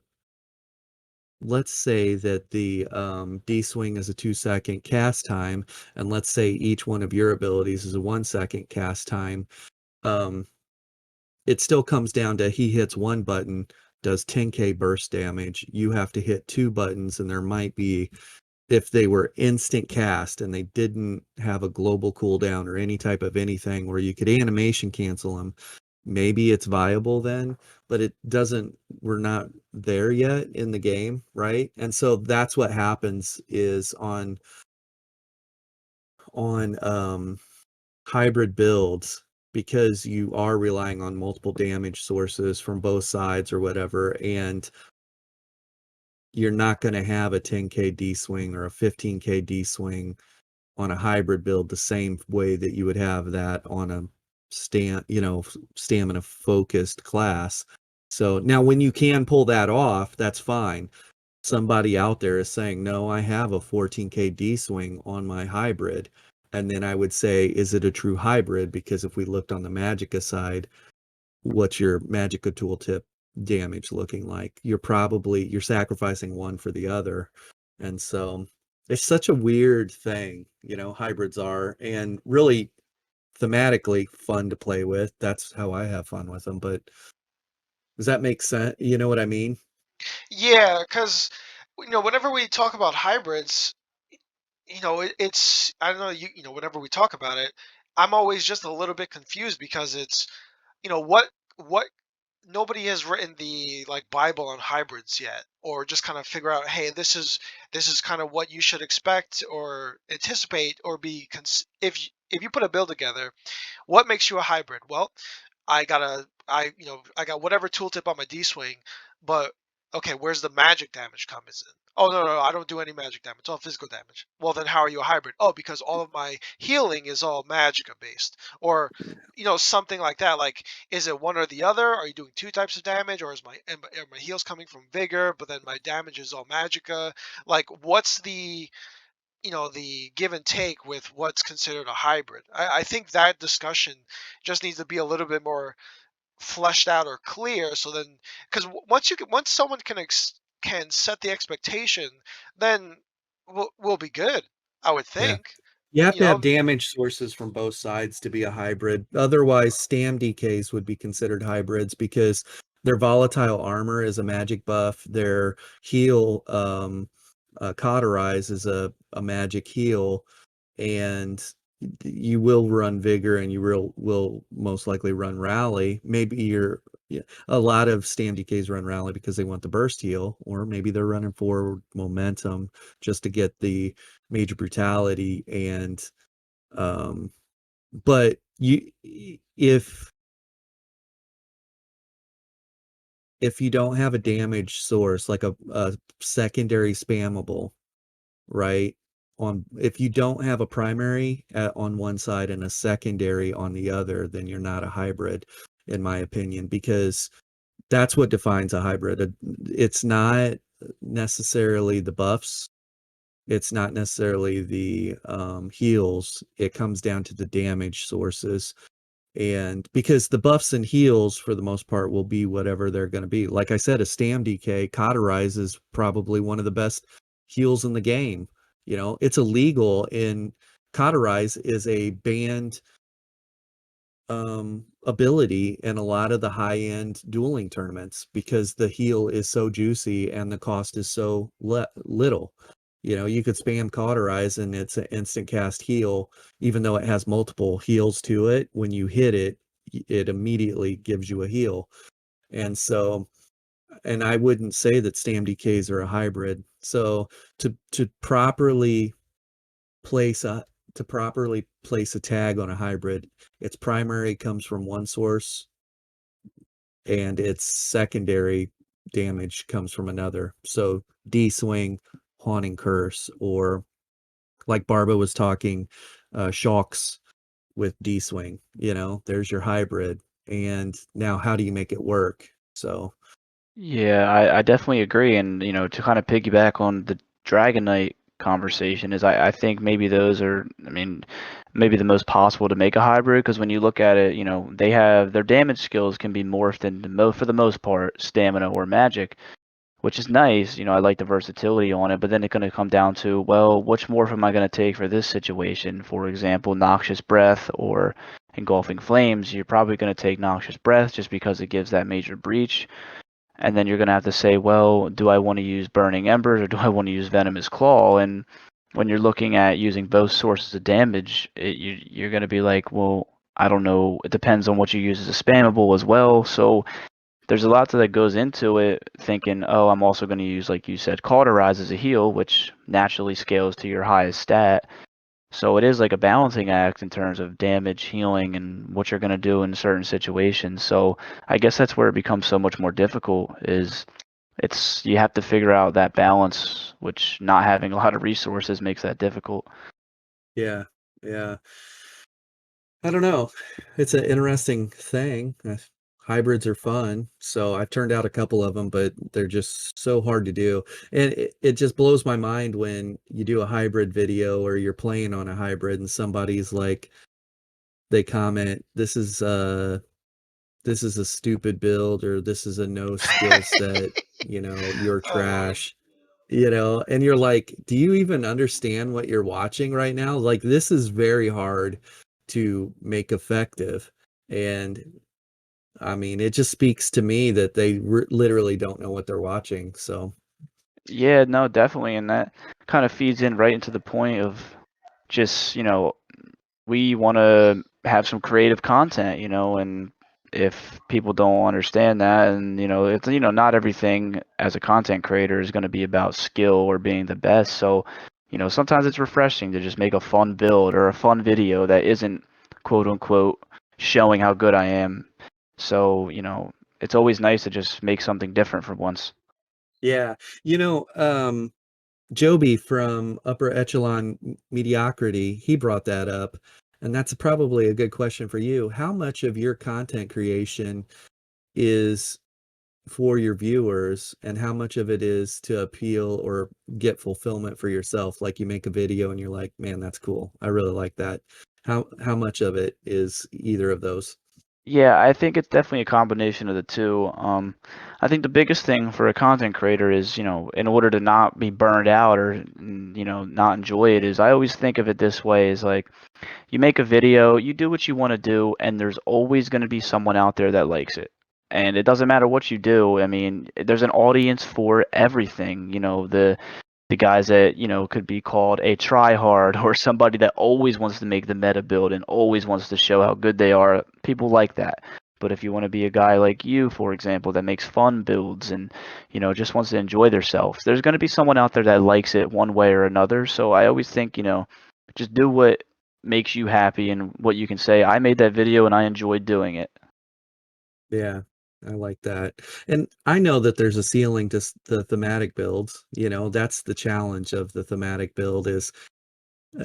D swing is a 2-second cast time, and let's say each one of your abilities is a 1-second cast time. It still comes down to he hits one button, does 10k burst damage. You have to hit 2 buttons, and there might be, if they were instant cast and they didn't have a global cooldown or any type of anything where you could animation cancel them, maybe it's viable then, but it doesn't, we're not there yet in the game, right? And so that's what happens is on hybrid builds, because you are relying on multiple damage sources from both sides or whatever, and you're not going to have a 10k D swing or a 15k D swing on a hybrid build the same way that you would have that on a stamina focused class. So now when you can pull that off, that's fine. Somebody out there is saying, no, I have a 14k D swing on my hybrid. And then I would say, is it a true hybrid? Because if we looked on the Magicka side, what's your Magicka tooltip damage looking like? You're sacrificing one for the other. And so it's such a weird thing, hybrids are, and really thematically fun to play with. That's how I have fun with them. But does that make sense? You know what I mean? Yeah, because whenever we talk about hybrids, it's, I don't know, whenever we talk about it, I'm always just a little bit confused because it's, what nobody has written the like Bible on hybrids yet, or just kind of figure out, hey, this is kind of what you should expect or anticipate or be if you put a build together, what makes you a hybrid? Well, I got whatever tooltip on my D swing, but okay, where's the magic damage comes in? Oh, no, I don't do any magic damage. It's all physical damage. Well, then how are you a hybrid? Oh, because all of my healing is all magicka based, or something like that. Like, is it one or the other? Are you doing 2 types of damage, or are my heals coming from vigor, but then my damage is all magicka? Like, what's the give and take with what's considered a hybrid? I think that discussion just needs to be a little bit more fleshed out or clear. So then, because once someone can set the expectation, then we'll be good, I would Yeah. think. You have You to have know, damage sources from both sides to be a hybrid. Otherwise, stam DKs would be considered hybrids because their volatile armor is a magic buff. Their heal, cauterize, is a magic heal, and you will run vigor, and you will most likely run rally. Maybe a lot of stam DKs run rally because they want the burst heal, or maybe they're running forward momentum just to get the major brutality. And but if you don't have a damage source, like a secondary spammable, right? If you don't have a primary on one side and a secondary on the other, then you're not a hybrid, in my opinion, because that's what defines a hybrid. It's not necessarily the buffs. It's not necessarily the heals. It comes down to the damage sources. And because the buffs and heals, for the most part, will be whatever they're going to be. Like I said, a stam DK, cauterize is probably one of the best heals in the game. It's illegal, and cauterize is a banned ability in a lot of the high-end dueling tournaments because the heal is so juicy and the cost is so little. You know, you could spam Cauterize and it's an instant cast heal, even though it has multiple heals to it. When you hit it, it immediately gives you a heal. And so, and I wouldn't say that Stam DKs are a hybrid. So to properly place a tag on a hybrid, its primary comes from one source and its secondary damage comes from another. So D-swing, Haunting Curse, or like Barba was talking, Shocks with D-swing. You know, there's your hybrid. And now how do you make it work? So Yeah, I definitely agree. And, you know, to kind of piggyback on the Dragon Knight conversation is I think maybe those are, I mean, maybe the most possible to make a hybrid, because when you look at it, you know, they have their damage skills can be morphed into, for the most part, stamina or magic, which is nice. You know, I like the versatility on it, but then it's going to come down to, well, which morph am I going to take for this situation? For example, Noxious Breath or Engulfing Flames. You're probably going to take Noxious Breath just because it gives that major breach. And then you're going to have to say, well, do I want to use Burning Embers or do I want to use Venomous Claw? And when you're looking at using both sources of damage, you're going to be like, well, I don't know. It depends on what you use as a spammable as well. So there's a lot that goes into it, thinking, oh, I'm also going to use, like you said, Cauterize as a heal, which naturally scales to your highest stat. So it is like a balancing act in terms of damage, healing, and what you're going to do in certain situations. So I guess that's where it becomes so much more difficult, is you have to figure out that balance, which not having a lot of resources makes that difficult. yeah. I don't know. It's an interesting thing. Hybrids are fun. So I've turned out a couple of them, but they're just so hard to do. And it just blows my mind when you do a hybrid video or you're playing on a hybrid and somebody's like, they comment, this is a stupid build, or this is a no skill set, you know, you're Oh, Lord. trash. You know, and you're like, do you even understand what you're watching right now? Like, this is very hard to make effective. And I mean, it just speaks to me that they literally don't know what they're watching. So Yeah, no, definitely. And that kind of feeds in right into the point of just, you know, we want to have some creative content, you know, and if people don't understand that, and, you know, it's, you know, not everything as a content creator is going to be about skill or being the best. So, you know, sometimes it's refreshing to just make a fun build or a fun video that isn't quote unquote showing how good I am. So, you know, it's always nice to just make something different for once. yeah, you know, Joby from Upper Echelon Mediocrity, he brought that up. And that's probably a good question for you. How much of your content creation is for your viewers, and how much of it is to appeal or get fulfillment for yourself? Like, you make a video and you're like, man, that's cool, I really like that. How much of it is either of those? Yeah, I think it's definitely a combination of the two. I think the biggest thing for a content creator is, you know, in order to not be burned out or, you know, not enjoy it, is I always think of it this way, is like, you make a video, you do what you want to do, and there's always going to be someone out there that likes it. And it doesn't matter what you do. I mean, there's an audience for everything. You know, the guys that, you know, could be called a tryhard, or somebody that always wants to make the meta build and always wants to show how good they are. People like that. But if you want to be a guy like you, for example, that makes fun builds and, you know, just wants to enjoy themselves, there's going to be someone out there that likes it one way or another. So I always think, you know, just do what makes you happy and what you can say, I made that video and I enjoyed doing it. Yeah, I like that. And I know that there's a ceiling to the thematic builds. You know, that's the challenge of the thematic build is,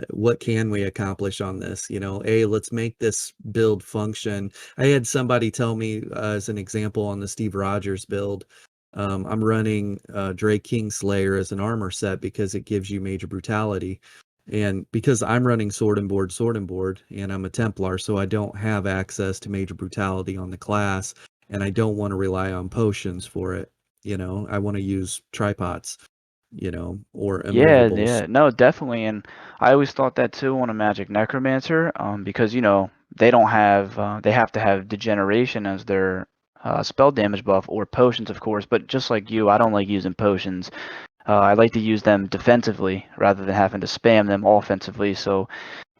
what can we accomplish on this? You know, let's make this build function. I had somebody tell me, as an example, on the Steve Rogers build, I'm running Drake Kingslayer as an armor set because it gives you major brutality. And because I'm running sword and board, and I'm a Templar, so I don't have access to major brutality on the class, and I don't want to rely on potions for it. You know, I want to use tripods, you know, or immovables. Yeah, no, definitely. And I always thought that too on a Magic Necromancer, because, you know, they don't have, they have to have Degeneration as their spell damage buff, or potions, of course. But just like you, I don't like using potions. I like to use them defensively rather than having to spam them offensively. So,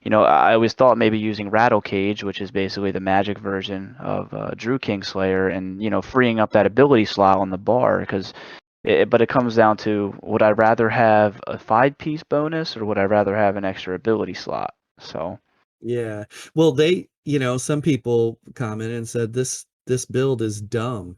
I always thought maybe using Rattle Cage, which is basically the magic version of Drew Kingslayer, and freeing up that ability slot on the bar. But it comes down to, would I rather have a 5-piece bonus or would I rather have an extra ability slot? So. Yeah. Well, some people commented and said this build is dumb.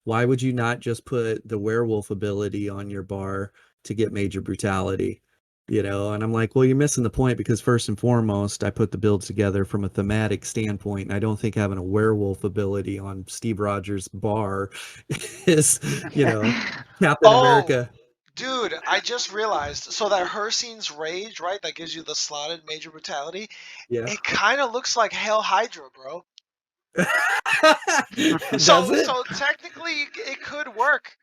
Why would you not just put the werewolf ability on your bar to get major brutality? And I'm like, well, you're missing the point, because first and foremost, I put the build together from a thematic standpoint, and I don't think having a werewolf ability on Steve Rogers' bar is, Captain Oh, America. dude, I just realized. So that Hircine's Rage, right? That gives you the slotted major brutality. Yeah. It kind of looks like Hail Hydra, bro. Does it? So technically, it could work.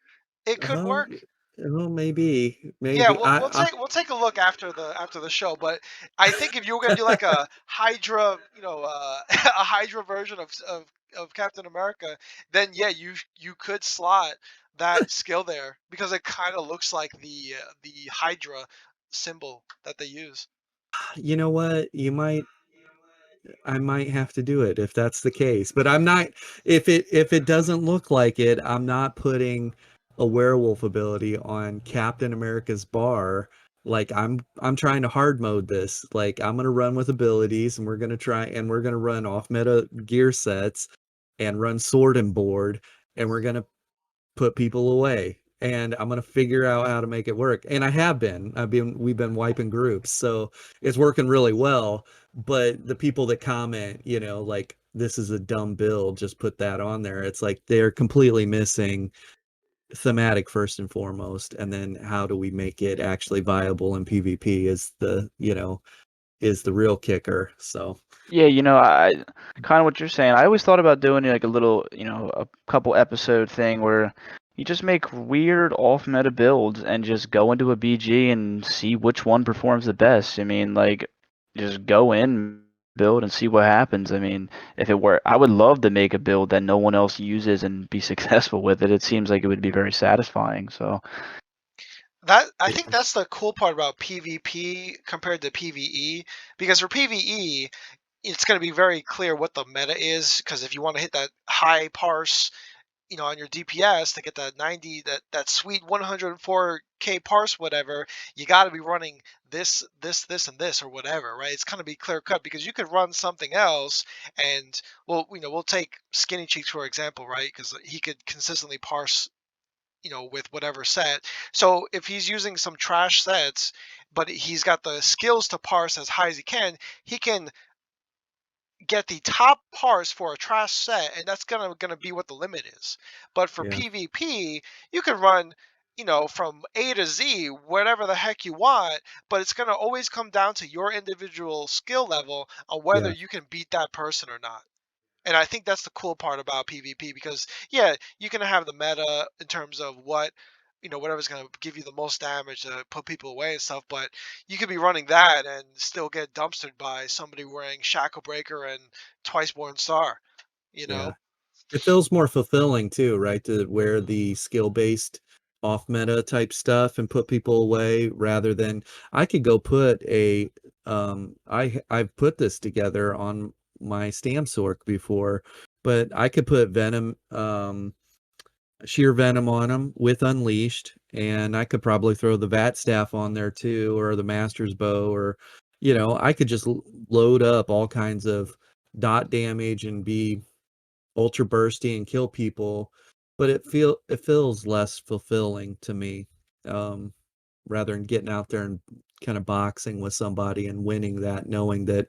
It could Oh, work. well, maybe. Yeah, I we'll take a look after the show. But I think if you were gonna do like a Hydra, a Hydra version of Captain America, then yeah, you could slot that skill there because it kind of looks like the Hydra symbol that they use. You know what? I might have to do it if that's the case. But I'm not, if it doesn't look like it, I'm not putting a werewolf ability on Captain America's bar. Like, I'm trying to hard mode this. Like, I'm gonna run with abilities, and we're gonna run off meta gear sets and run sword and board, and we're gonna put people away, and I'm gonna figure out how to make it work. And we've been wiping groups, so it's working really well. But the people that comment, like, this is a dumb build, just put that on there, it's like they're completely missing thematic first and foremost, and then how do we make it actually viable in PvP is the real kicker. So Yeah, I kind of what you're saying. I always thought about doing like a little, a couple episode thing where you just make weird off-meta builds and just go into a BG and see which one performs the best. I mean, like, just go in, build, and see what happens. I mean, if it were, I would love to make a build that no one else uses and be successful with it. It seems like it would be very satisfying. So. I think that's the cool part about PvP compared to PvE, because for PvE, it's going to be very clear what the meta is, because if you want to hit that high parse, on your DPS to get that 90, that sweet 104k parse, whatever, you got to be running this, and this, or whatever, right? It's going to be clear cut, because you could run something else, and well, we'll take Skinny Cheeks for example, right? Because he could consistently parse, with whatever set. So if he's using some trash sets, but he's got the skills to parse as high as he can get the top parse for a trash set, and that's gonna be what the limit is. But for yeah. PvP, you can run, from A to Z, whatever the heck you want, but it's gonna always come down to your individual skill level on whether Yeah. you can beat that person or not. And I think that's the cool part about PvP, because yeah, you can have the meta in terms of whatever's going to give you the most damage to put people away and stuff, but you could be running that and still get dumpstered by somebody wearing Shacklebreaker and Twiceborn Star, you Yeah. know? It feels more fulfilling too, right? To wear the skill-based off-meta type stuff and put people away, rather than I could go put I've put this together on my Stamsork before, but I could put Venom, sheer Venom on them with Unleashed, and I could probably throw the Vat Staff on there too, or the Master's Bow, or I could just load up all kinds of dot damage and be ultra bursty and kill people, but it feels less fulfilling to me, um, rather than getting out there and kind of boxing with somebody and winning that, knowing that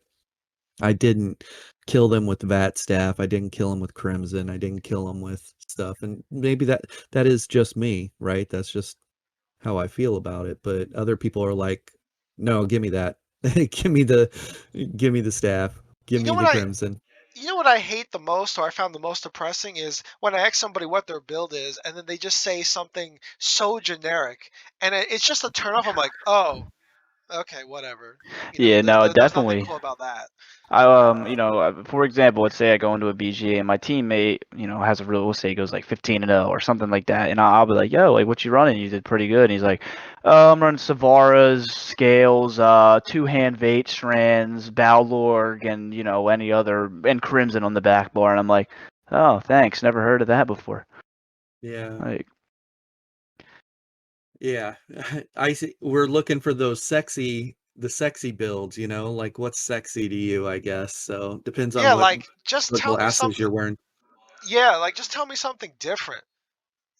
I didn't kill them with Vat Staff, I didn't kill them with Crimson, I didn't kill them with stuff. And maybe that is just me, right? That's just how I feel about it. But other people are like, no, give me that. Give me the staff. Give You know me what the I Crimson. you know what I hate the most, or I found the most depressing, is when I ask somebody what their build is, and then they just say something so generic, and it's just a turn off. I'm like, oh, okay, whatever. Yeah, no, There's nothing definitely. cool about that. For example, let's say I go into a BGA and my teammate, has a real, we'll say he goes like 15-0 or something like that, and I'll be like, yo, like, what you running? You did pretty good. And he's like, I'm running Savaras, Scales, two-hand Vate Strands, Balorg, and any other, and Crimson on the back bar. And I'm like, oh, thanks, never heard of that before. Yeah. Like, yeah. I see. We're looking for the sexy builds, like what's sexy to you, I guess. So depends on Yeah, what like just tell me glasses something. you're wearing. Yeah, like just tell me something different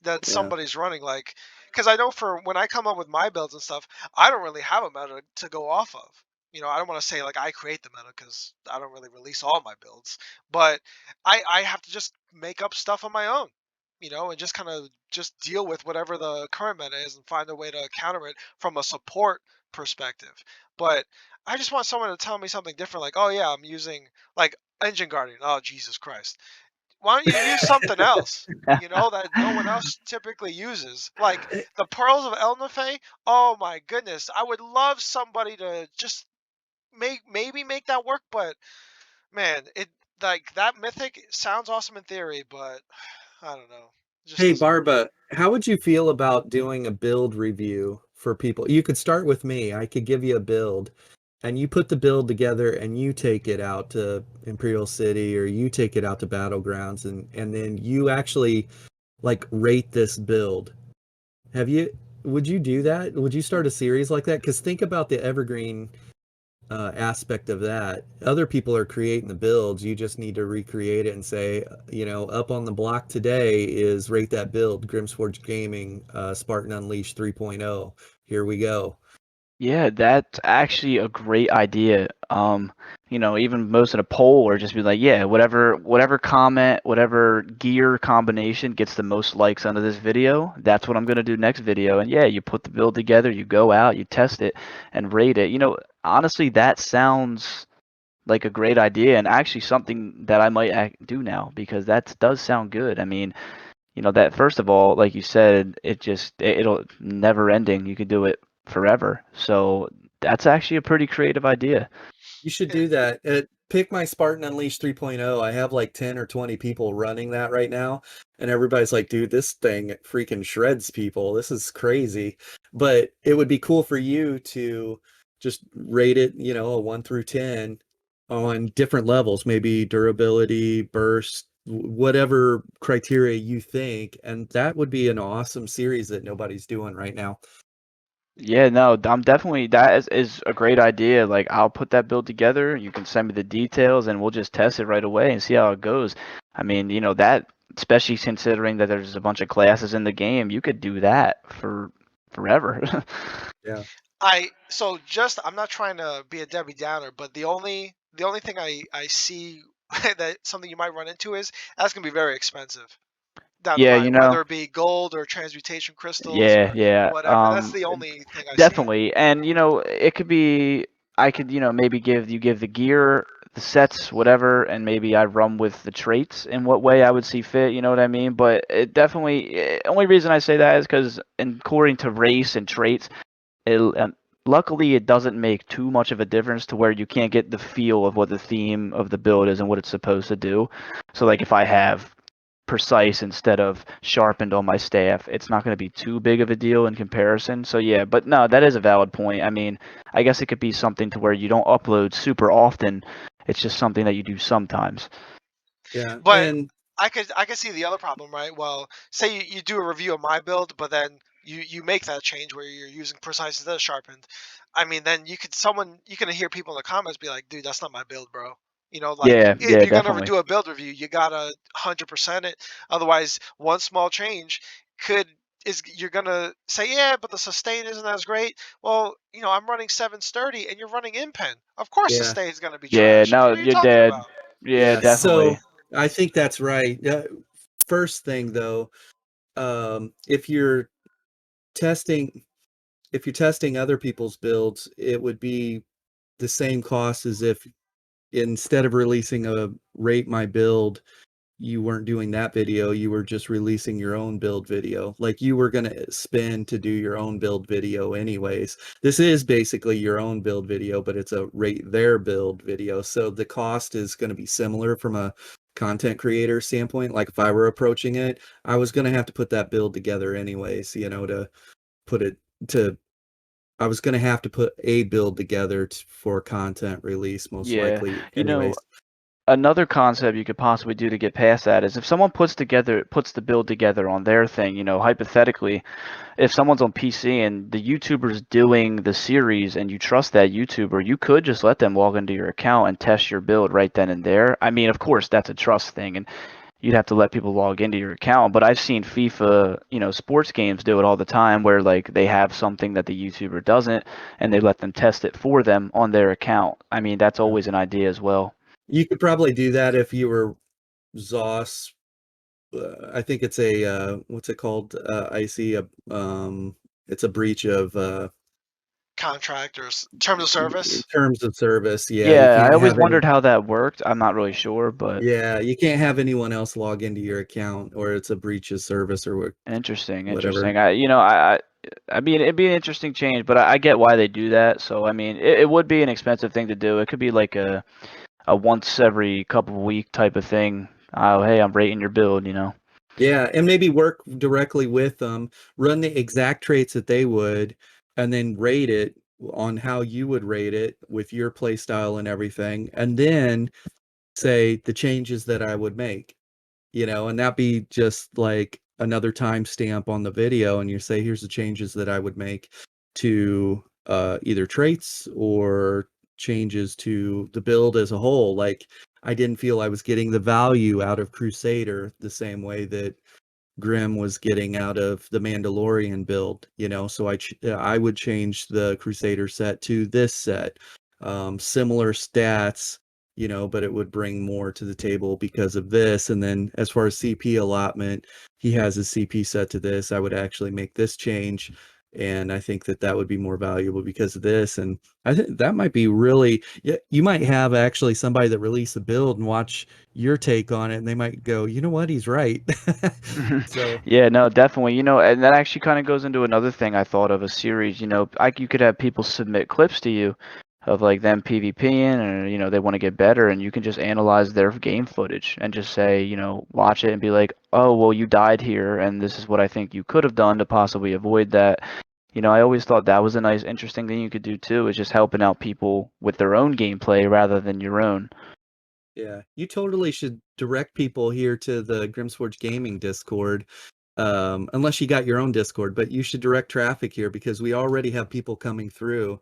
that Yeah. somebody's running. Like, because I know for when I come up with my builds and stuff, I don't really have a meta to go off of. I don't want to say like I create the meta because I don't really release all my builds, but I have to just make up stuff on my own, and just kind of just deal with whatever the current meta is and find a way to counter it from a support perspective. But I just want someone to tell me something different, like, oh yeah, I'm using like Engine Guardian. Oh Jesus Christ. Why don't you use something else? That no one else typically uses. Like the Pearls of Elnathay. Oh my goodness. I would love somebody to just maybe make that work, but man, it like that mythic sounds awesome in theory, but I don't know. It just Hey, doesn't work. Barba, how would you feel about doing a build review for people? You could start with me. I could give you a build, and you put the build together, and you take it out to Imperial City, or you take it out to Battlegrounds, and then you actually like rate this build. Would you do that? Would you start a series like that? Because think about the evergreen aspect of that. Other people are creating the builds. You just need to recreate it and say, up on the block today is rate that build, Grimsforge Gaming, Spartan Unleashed 3.0. Here we go. yeah, that's actually a great idea. Even most in a poll or just be like, yeah, whatever comment, whatever gear combination gets the most likes under this video, that's what I'm gonna do next video. And yeah, you put the build together, you go out, you test it, and rate it. Honestly, that sounds like a great idea and actually something that I might do now because that does sound good. I mean, that first of all, like you said, it'll never ending. You could do it forever. So that's actually a pretty creative idea. You should do that. Pick my Spartan Unleashed 3.0. I have like 10 or 20 people running that right now. And everybody's like, dude, this thing freaking shreds people. This is crazy. But it would be cool for you to just rate it, a 1 through 10 on different levels, maybe durability, burst, whatever criteria you think. And that would be an awesome series that nobody's doing right now. Yeah, no, I'm definitely that is a great idea. Like I'll put that build together. You can send me the details, and we'll just test it right away and see how it goes. I mean, that especially considering that there's a bunch of classes in the game, you could do that for forever. Yeah. I'm not trying to be a Debbie Downer, but the only thing I see that something you might run into is that's gonna be very expensive down the Yeah, line, whether it be gold or transmutation crystals yeah, or yeah. whatever. That's the only thing I see. Definitely. And it could be I could, maybe give the gear, the sets, whatever, and maybe I run with the traits in what way I would see fit, you know what I mean? But it definitely only reason I say that is because according to race and traits, luckily it doesn't make too much of a difference to where you can't get the feel of what the theme of the build is and what it's supposed to do. So like if I have precise instead of sharpened on my staff, it's not going to be too big of a deal in comparison. So yeah, but no, that is a valid point. I mean, I guess it could be something to where you don't upload super often. It's just something that you do sometimes. Yeah. But And I could see the other problem, right? Well, say you do a review of my build, but then you make that change where you're using precise instead of sharpened. I mean, then you can hear people in the comments be like, "Dude, that's not my build, bro." Like Yeah, if yeah, you're gonna definitely. do a build review, you gotta 100% it. Otherwise, one small change could is you're gonna say, "Yeah, but the sustain isn't as great." Well, I'm running 7 sturdy, and you're running impen. Of course, yeah. sustain is gonna be Yeah, trash. no, What are you you're talking dead. about? Yeah, Yeah. So definitely. I think that's right. First thing though, if you're testing other people's builds, it would be the same cost as if instead of releasing a rate my build, you weren't doing that video, you were just releasing your own build video. Like you were going to spend to do your own build video anyways. This is basically your own build video, but it's a rate their build video. So the cost is going to be similar from a content creator standpoint. Like if I were approaching it, I was going to have to put that build together anyways, you know, to put it to I was going to have to put a build together for content release most Yeah. likely You know, anyways. another concept you could possibly do to get past that is if someone puts the build together on their thing, you know, hypothetically, if someone's on PC and the YouTuber's doing the series and you trust that YouTuber, you could just let them log into your account and test your build right then and there. I mean, of course, that's a trust thing, and you'd have to let people log into your account. But I've seen FIFA, you know, sports games do it all the time where like they have something that the YouTuber doesn't and they let them test it for them on their account. I mean, that's always an idea as well. You could probably do that if you were ZOS. I think it's a what's it called? It's a breach of Contract or terms of service. terms of service. Yeah, you Yeah, I can't always have wondered how that worked. I'm not really sure, but you can't have anyone else log into your account, or it's a breach of service or interesting, whatever. interesting. I mean, it'd be an interesting change, but I get why they do that. So, I mean, it would be an expensive thing to do. It could be like a once every couple of week type of thing. Oh, hey, I'm rating your build, you know. Yeah, and maybe work directly with them, run the exact traits that they would, and then rate it on how you would rate it with your play style and everything, and then say the changes that I would make, you know, and that be just like another timestamp on the video, and you say, here's the changes that I would make to either traits or changes to the build as a whole. Like I didn't feel I was getting the value out of Crusader the same way that Grim was getting out of the Mandalorian build, you know, so I would change the Crusader set to this set. Similar stats, you know, but it would bring more to the table because of this. And then as far as CP allotment, he has a CP set to this. I would actually make this change. And I think that that would be more valuable because of this. And I think that might be really, yeah, you might have actually somebody that released the build and watch your take on it, and they might go, you know what, he's right. So Yeah, no, definitely. You know, and that actually kind of goes into another thing I thought of a series. You know, like you could have people submit clips to you of like them PvPing, or you know they want to get better, and you can just analyze their game footage and just say, you know, watch it and be like, oh, well, you died here, and this is what I think you could have done to possibly avoid that. You know, I always thought that was a nice, interesting thing you could do too, is just helping out people with their own gameplay rather than your own. yeah, you totally should direct people here to the Grimsforge Gaming Discord, unless you got your own Discord, but you should direct traffic here because we already have people coming through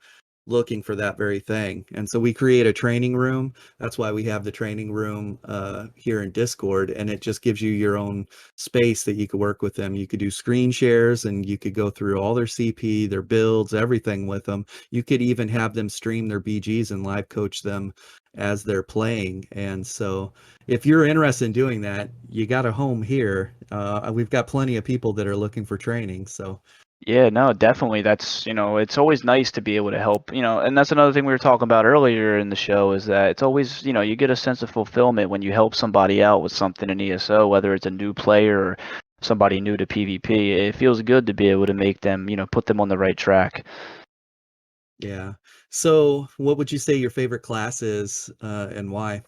looking for that very thing. And so we create a training room. That's why we have the training room here in Discord, and it just gives you your own space that you could work with them. You could do screen shares and you could go through all their CP, their builds, everything with them. You could even have them stream their BGs and live coach them as they're playing. And so if you're interested in doing that, you got a home here. We've got plenty of people that are looking for training. So Yeah, no, definitely. That's, you know, it's always nice to be able to help, you know, and that's another thing we were talking about earlier in the show is that it's always, you know, you get a sense of fulfillment when you help somebody out with something in ESO, whether it's a new player or somebody new to PvP. It feels good to be able to make them, you know, put them on the right track. yeah. So what would you say your favorite class is and why?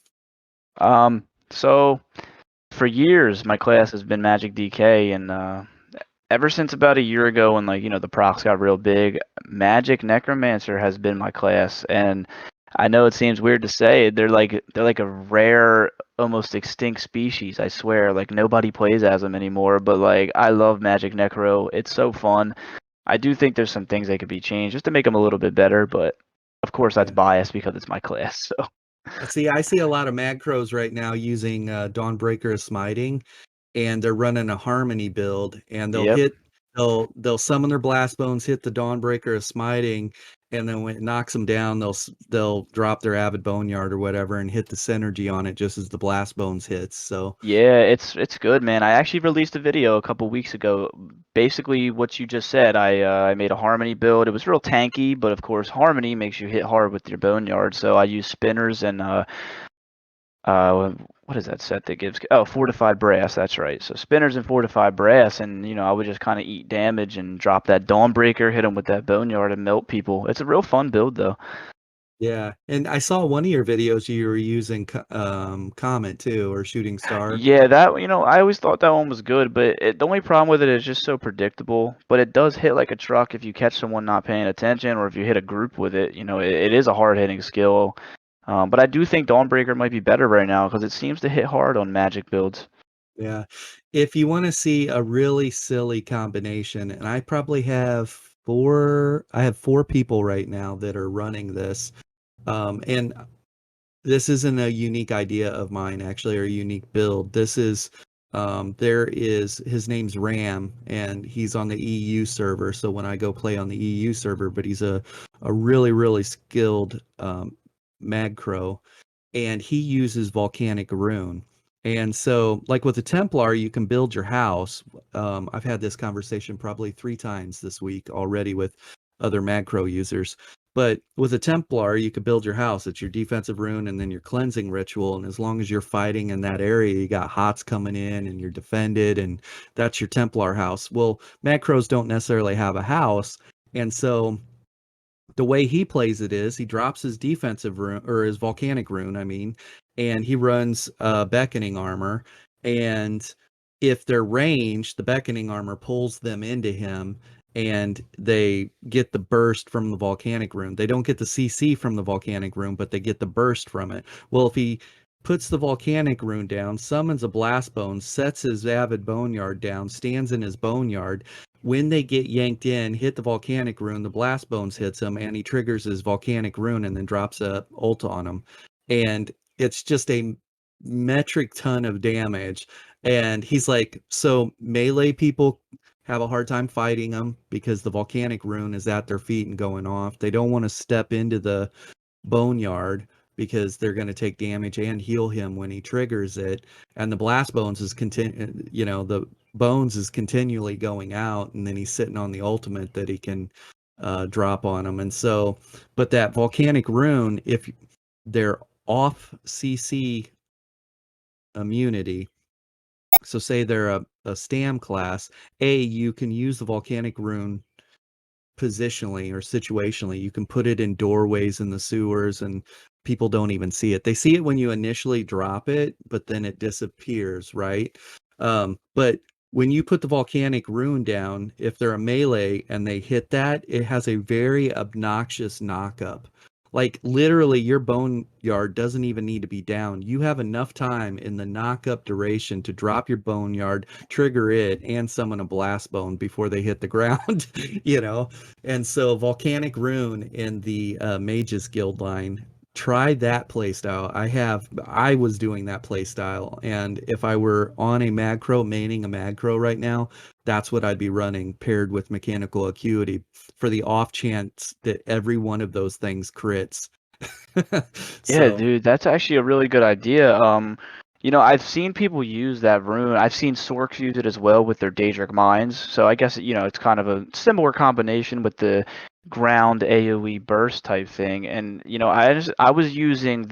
So for years, my class has been Magic DK, and ever since about a year ago when, like, you know, the procs got real big, Magic Necromancer has been my class. And I know it seems weird to say, they're like a rare, almost extinct species, I swear. Like nobody plays as them anymore, but like I love Magic Necro. It's so fun. I do think there's some things that could be changed just to make them a little bit better, but of course that's Yeah. biased because it's my class. So See, I see a lot of Mad Crows right now using Dawnbreaker of Smiting, and they're running a Harmony build, and yep. they'll summon their Blast Bones, hit the Dawnbreaker of Smiting, and then when it knocks them down, they'll drop their Avid Boneyard or whatever and hit the synergy on it just as the Blast Bones hits. So Yeah, it's good, man. I actually released a video a couple weeks ago. Basically, what you just said. I made a Harmony build. It was real tanky, but of course, Harmony makes you hit hard with your Boneyard. So I used spinners and what is that set that gives? Oh, fortified brass. That's right. So spinners and fortified brass, and I would just kind of eat damage and drop that Dawnbreaker, hit them with that boneyard, and melt people. It's a real fun build though. Yeah, and I saw one of your videos you were using Comet too, or Shooting Star. Yeah, that I always thought that one was good, but the only problem with it is just so predictable. But it does hit like a truck if you catch someone not paying attention, or if you hit a group with it. It is a hard hitting skill. But I do think Dawnbreaker might be better right now because it seems to hit hard on magic builds. Yeah. If you want to see a really silly combination, and I probably have four people right now that are running this. And this isn't a unique idea of mine actually, or a unique build. This is his name's Ram, and he's on the EU server. So when I go play on the EU server, but he's a really, really skilled mag crow, and he uses volcanic rune. And so, like with the Templar, you can build your house. I've had this conversation probably 3 times this week already with other Magcro users. But with a Templar, you could build your house. It's your defensive rune and then your cleansing ritual. And as long as you're fighting in that area, you got hots coming in and you're defended, and that's your Templar house. Well, Magcros don't necessarily have a house. And so the way he plays it is he drops his defensive rune, or his volcanic rune, I mean, and he runs beckoning armor. And if they're ranged, the beckoning armor pulls them into him, and they get the burst from the volcanic rune. They don't get the CC from the volcanic rune, but they get the burst from it. Well, if he puts the volcanic rune down, summons a blast bone, sets his avid boneyard down, stands in his boneyard, when they get yanked in, hit the volcanic rune, the blast bones hits him, and he triggers his volcanic rune and then drops a ult on him. And it's just a metric ton of damage. And he's like, so melee people have a hard time fighting him because the volcanic rune is at their feet and going off. They don't want to step into the boneyard because they're going to take damage and heal him when he triggers it. And the blast bones is the bones is continually going out, and then he's sitting on the ultimate that he can drop on him. And so, but that volcanic rune, if they're off CC immunity, so say they're a Stam class, you can use the volcanic rune positionally or situationally. You can put it in doorways in the sewers, and people don't even see it. They see it when you initially drop it, but then it disappears, right? But when you put the volcanic rune down, if they're a melee and they hit that, it has a very obnoxious knockup. Like literally your boneyard doesn't even need to be down. You have enough time in the knockup duration to drop your boneyard, trigger it, and summon a blast bone before they hit the ground, And so volcanic rune in the Mages Guild line, try that playstyle. I was doing that playstyle, and if I were on a Magcro, maining a Magcro right now, that's what I'd be running paired with mechanical acuity for the off chance that every one of those things crits. Yeah, dude, that's actually a really good idea. I've seen people use that rune. I've seen Sorks use it as well with their Daedric Mines. So I guess it's kind of a similar combination with the ground AoE burst type thing. And I was using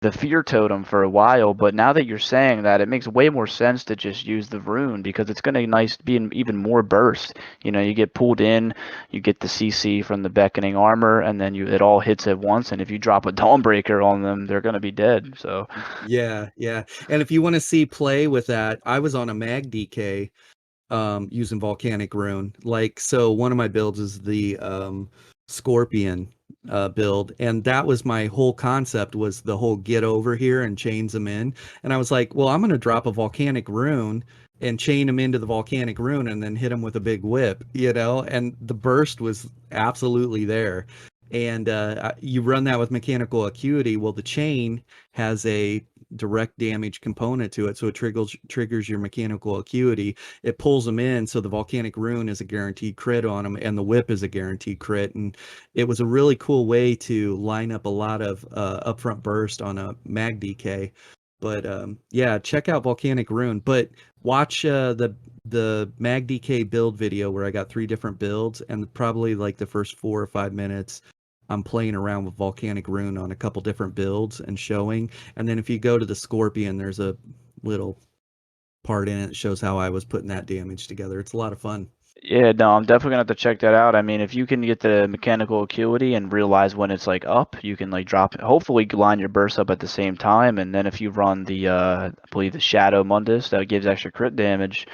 the fear totem for a while, but now that you're saying that, it makes way more sense to just use the rune because it's going to be an even more burst. You get pulled in, you get the CC from the beckoning armor, and then it all hits at once. And if you drop a Dawnbreaker on them, they're going to be dead. So yeah. And if you want to see play with that, I was on a Mag DK using volcanic rune. Like, so one of my builds is the Scorpion build, and that was my whole concept, was the whole get over here and chains them in. And I was like, well, I'm going to drop a volcanic rune and chain them into the volcanic rune and then hit them with a big whip, and the burst was absolutely there. And you run that with mechanical acuity. Well, the chain has a direct damage component to it, so it triggers your mechanical acuity. It pulls them in, so the volcanic rune is a guaranteed crit on them, and the whip is a guaranteed crit. And it was a really cool way to line up a lot of upfront burst on a Mag DK. But yeah, check out volcanic rune, but watch the Mag DK build video where I got 3 different builds, and probably like the first 4 or 5 minutes I'm playing around with Volcanic Rune on a couple different builds and showing. And then if you go to the Scorpion, there's a little part in it that shows how I was putting that damage together. It's a lot of fun. Yeah, no, I'm definitely gonna have to check that out. I mean, if you can get the mechanical acuity and realize when it's like up, you can like drop it. Hopefully line your bursts up at the same time, and then if you run the I believe the Shadow Mundus that gives extra crit damage,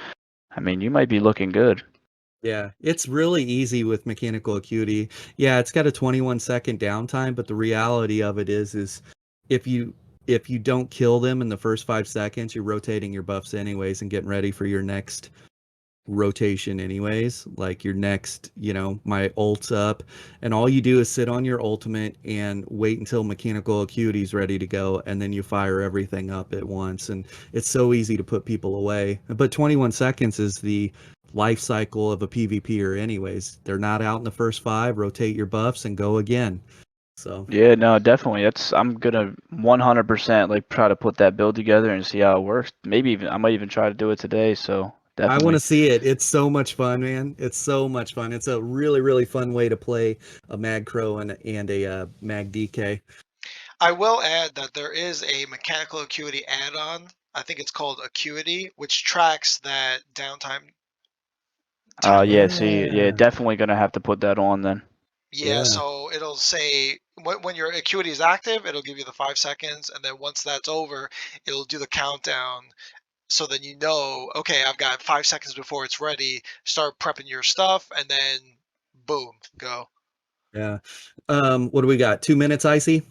I mean, you might be looking good. Yeah, it's really easy with mechanical acuity. Yeah, it's got a 21-second downtime, but the reality of it is if you if you don't kill them in the first 5 seconds, you're rotating your buffs anyways and getting ready for your next rotation anyways, like your next, my ult's up, and all you do is sit on your ultimate and wait until mechanical acuity is ready to go, and then you fire everything up at once, and it's so easy to put people away. But 21 seconds is the life cycle of a PvPer anyways. They're not out in the first 5, rotate your buffs and go again. So Yeah, no, definitely. I'm gonna 100% like try to put that build together and see how it works. Maybe even I might even try to do it today. So I want definitely. to see it. It's so much fun, man. It's so much fun. It's a really, really fun way to play a Mag Crow and a Mag DK. I will add that there is a mechanical acuity add-on. I think it's called Acuity, which tracks that downtime Yeah, timer. see, yeah, definitely gonna have to put that on then. Yeah, Yeah. so it'll say when your acuity is active, it'll give you the 5 seconds, and then once that's over, it'll do the countdown. So then you know, okay, I've got 5 seconds before it's ready. Start prepping your stuff, and then boom, go. Yeah. What do we got? 2 minutes, Icy?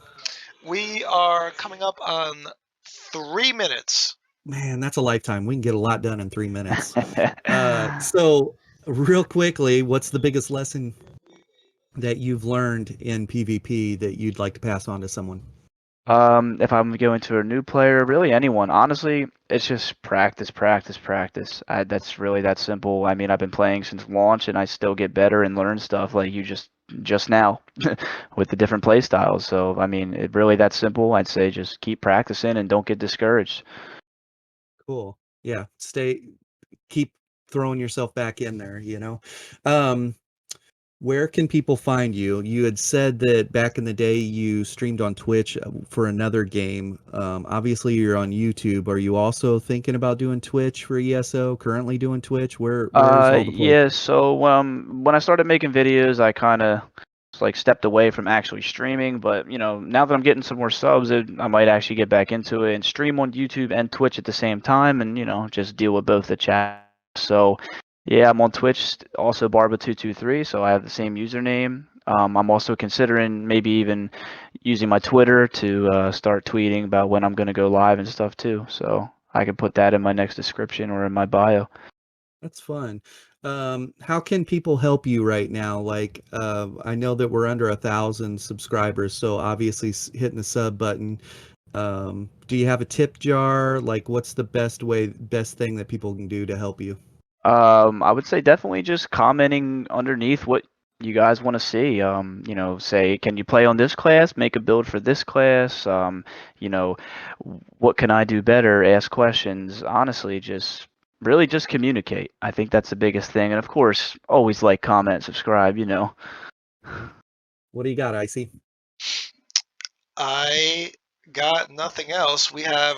We are coming up on 3 minutes. Man, that's a lifetime. We can get a lot done in 3 minutes. So real quickly, what's the biggest lesson that you've learned in PvP that you'd like to pass on to someone? If I'm going to a new player, really anyone, honestly, it's just practice, practice, practice. That's really that simple. I mean, I've been playing since launch, and I still get better and learn stuff like you just now with the different play styles. So, I mean, it really that simple. I'd say just keep practicing and don't get discouraged. Cool. Yeah. Keep throwing yourself back in there, Um, Where can people find you? You had said that back in the day you streamed on Twitch for another game. Obviously, you're on YouTube. Are you also thinking about doing Twitch for ESO? Currently doing Twitch? Where's all the play? Yeah, so when I started making videos, I kind of like stepped away from actually streaming, but now that I'm getting some more subs, I might actually get back into it and stream on YouTube and Twitch at the same time and just deal with both the chat. So, yeah, I'm on Twitch, also Barba223, so I have the same username. I'm also considering maybe even using my Twitter to start tweeting about when I'm going to go live and stuff too. So, I can put that in my next description or in my bio. That's fun. How can people help you right now? Like, I know that we're under 1,000 subscribers, so obviously hitting the sub button. Do you have a tip jar? Like, what's the best thing that people can do to help you? I would say definitely just commenting underneath what you guys want to see. Say, can you play on this class? Make a build for this class. You know, what can I do better? Ask questions. Honestly, just really just communicate. I think that's the biggest thing. And of course, always like, comment, subscribe, What do you got, Icy? I got nothing else. We have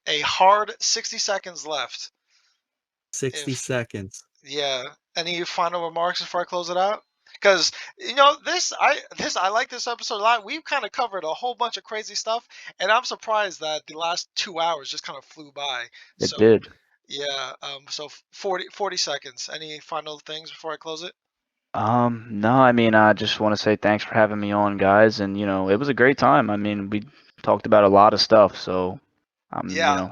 a hard 60 seconds left. 60 seconds. Yeah. Any final remarks before I close it out? Because I like this episode a lot. We've kind of covered a whole bunch of crazy stuff, and I'm surprised that the last 2 hours just kind of flew by. It So did. yeah, so 40 seconds. Any final things before I close it? No, I mean, I just want to say thanks for having me on, guys. And, it was a great time. I mean, we talked about a lot of stuff. So, Yeah,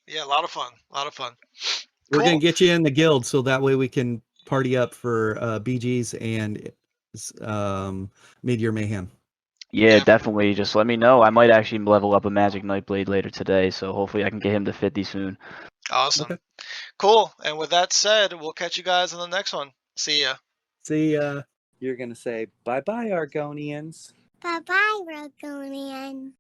yeah, a lot of fun, a lot of fun. We're gonna Cool. get you in the guild so that way we can party up for BGs and Mid-Year Mayhem. yeah, definitely. Just let me know. I might actually level up a Magic Nightblade later today. So hopefully I can get him to 50 soon. Awesome. Okay. Cool. And with that said, we'll catch you guys in the next one. See ya. See ya. You're gonna say bye-bye, Argonians. Bye bye, Rogonian.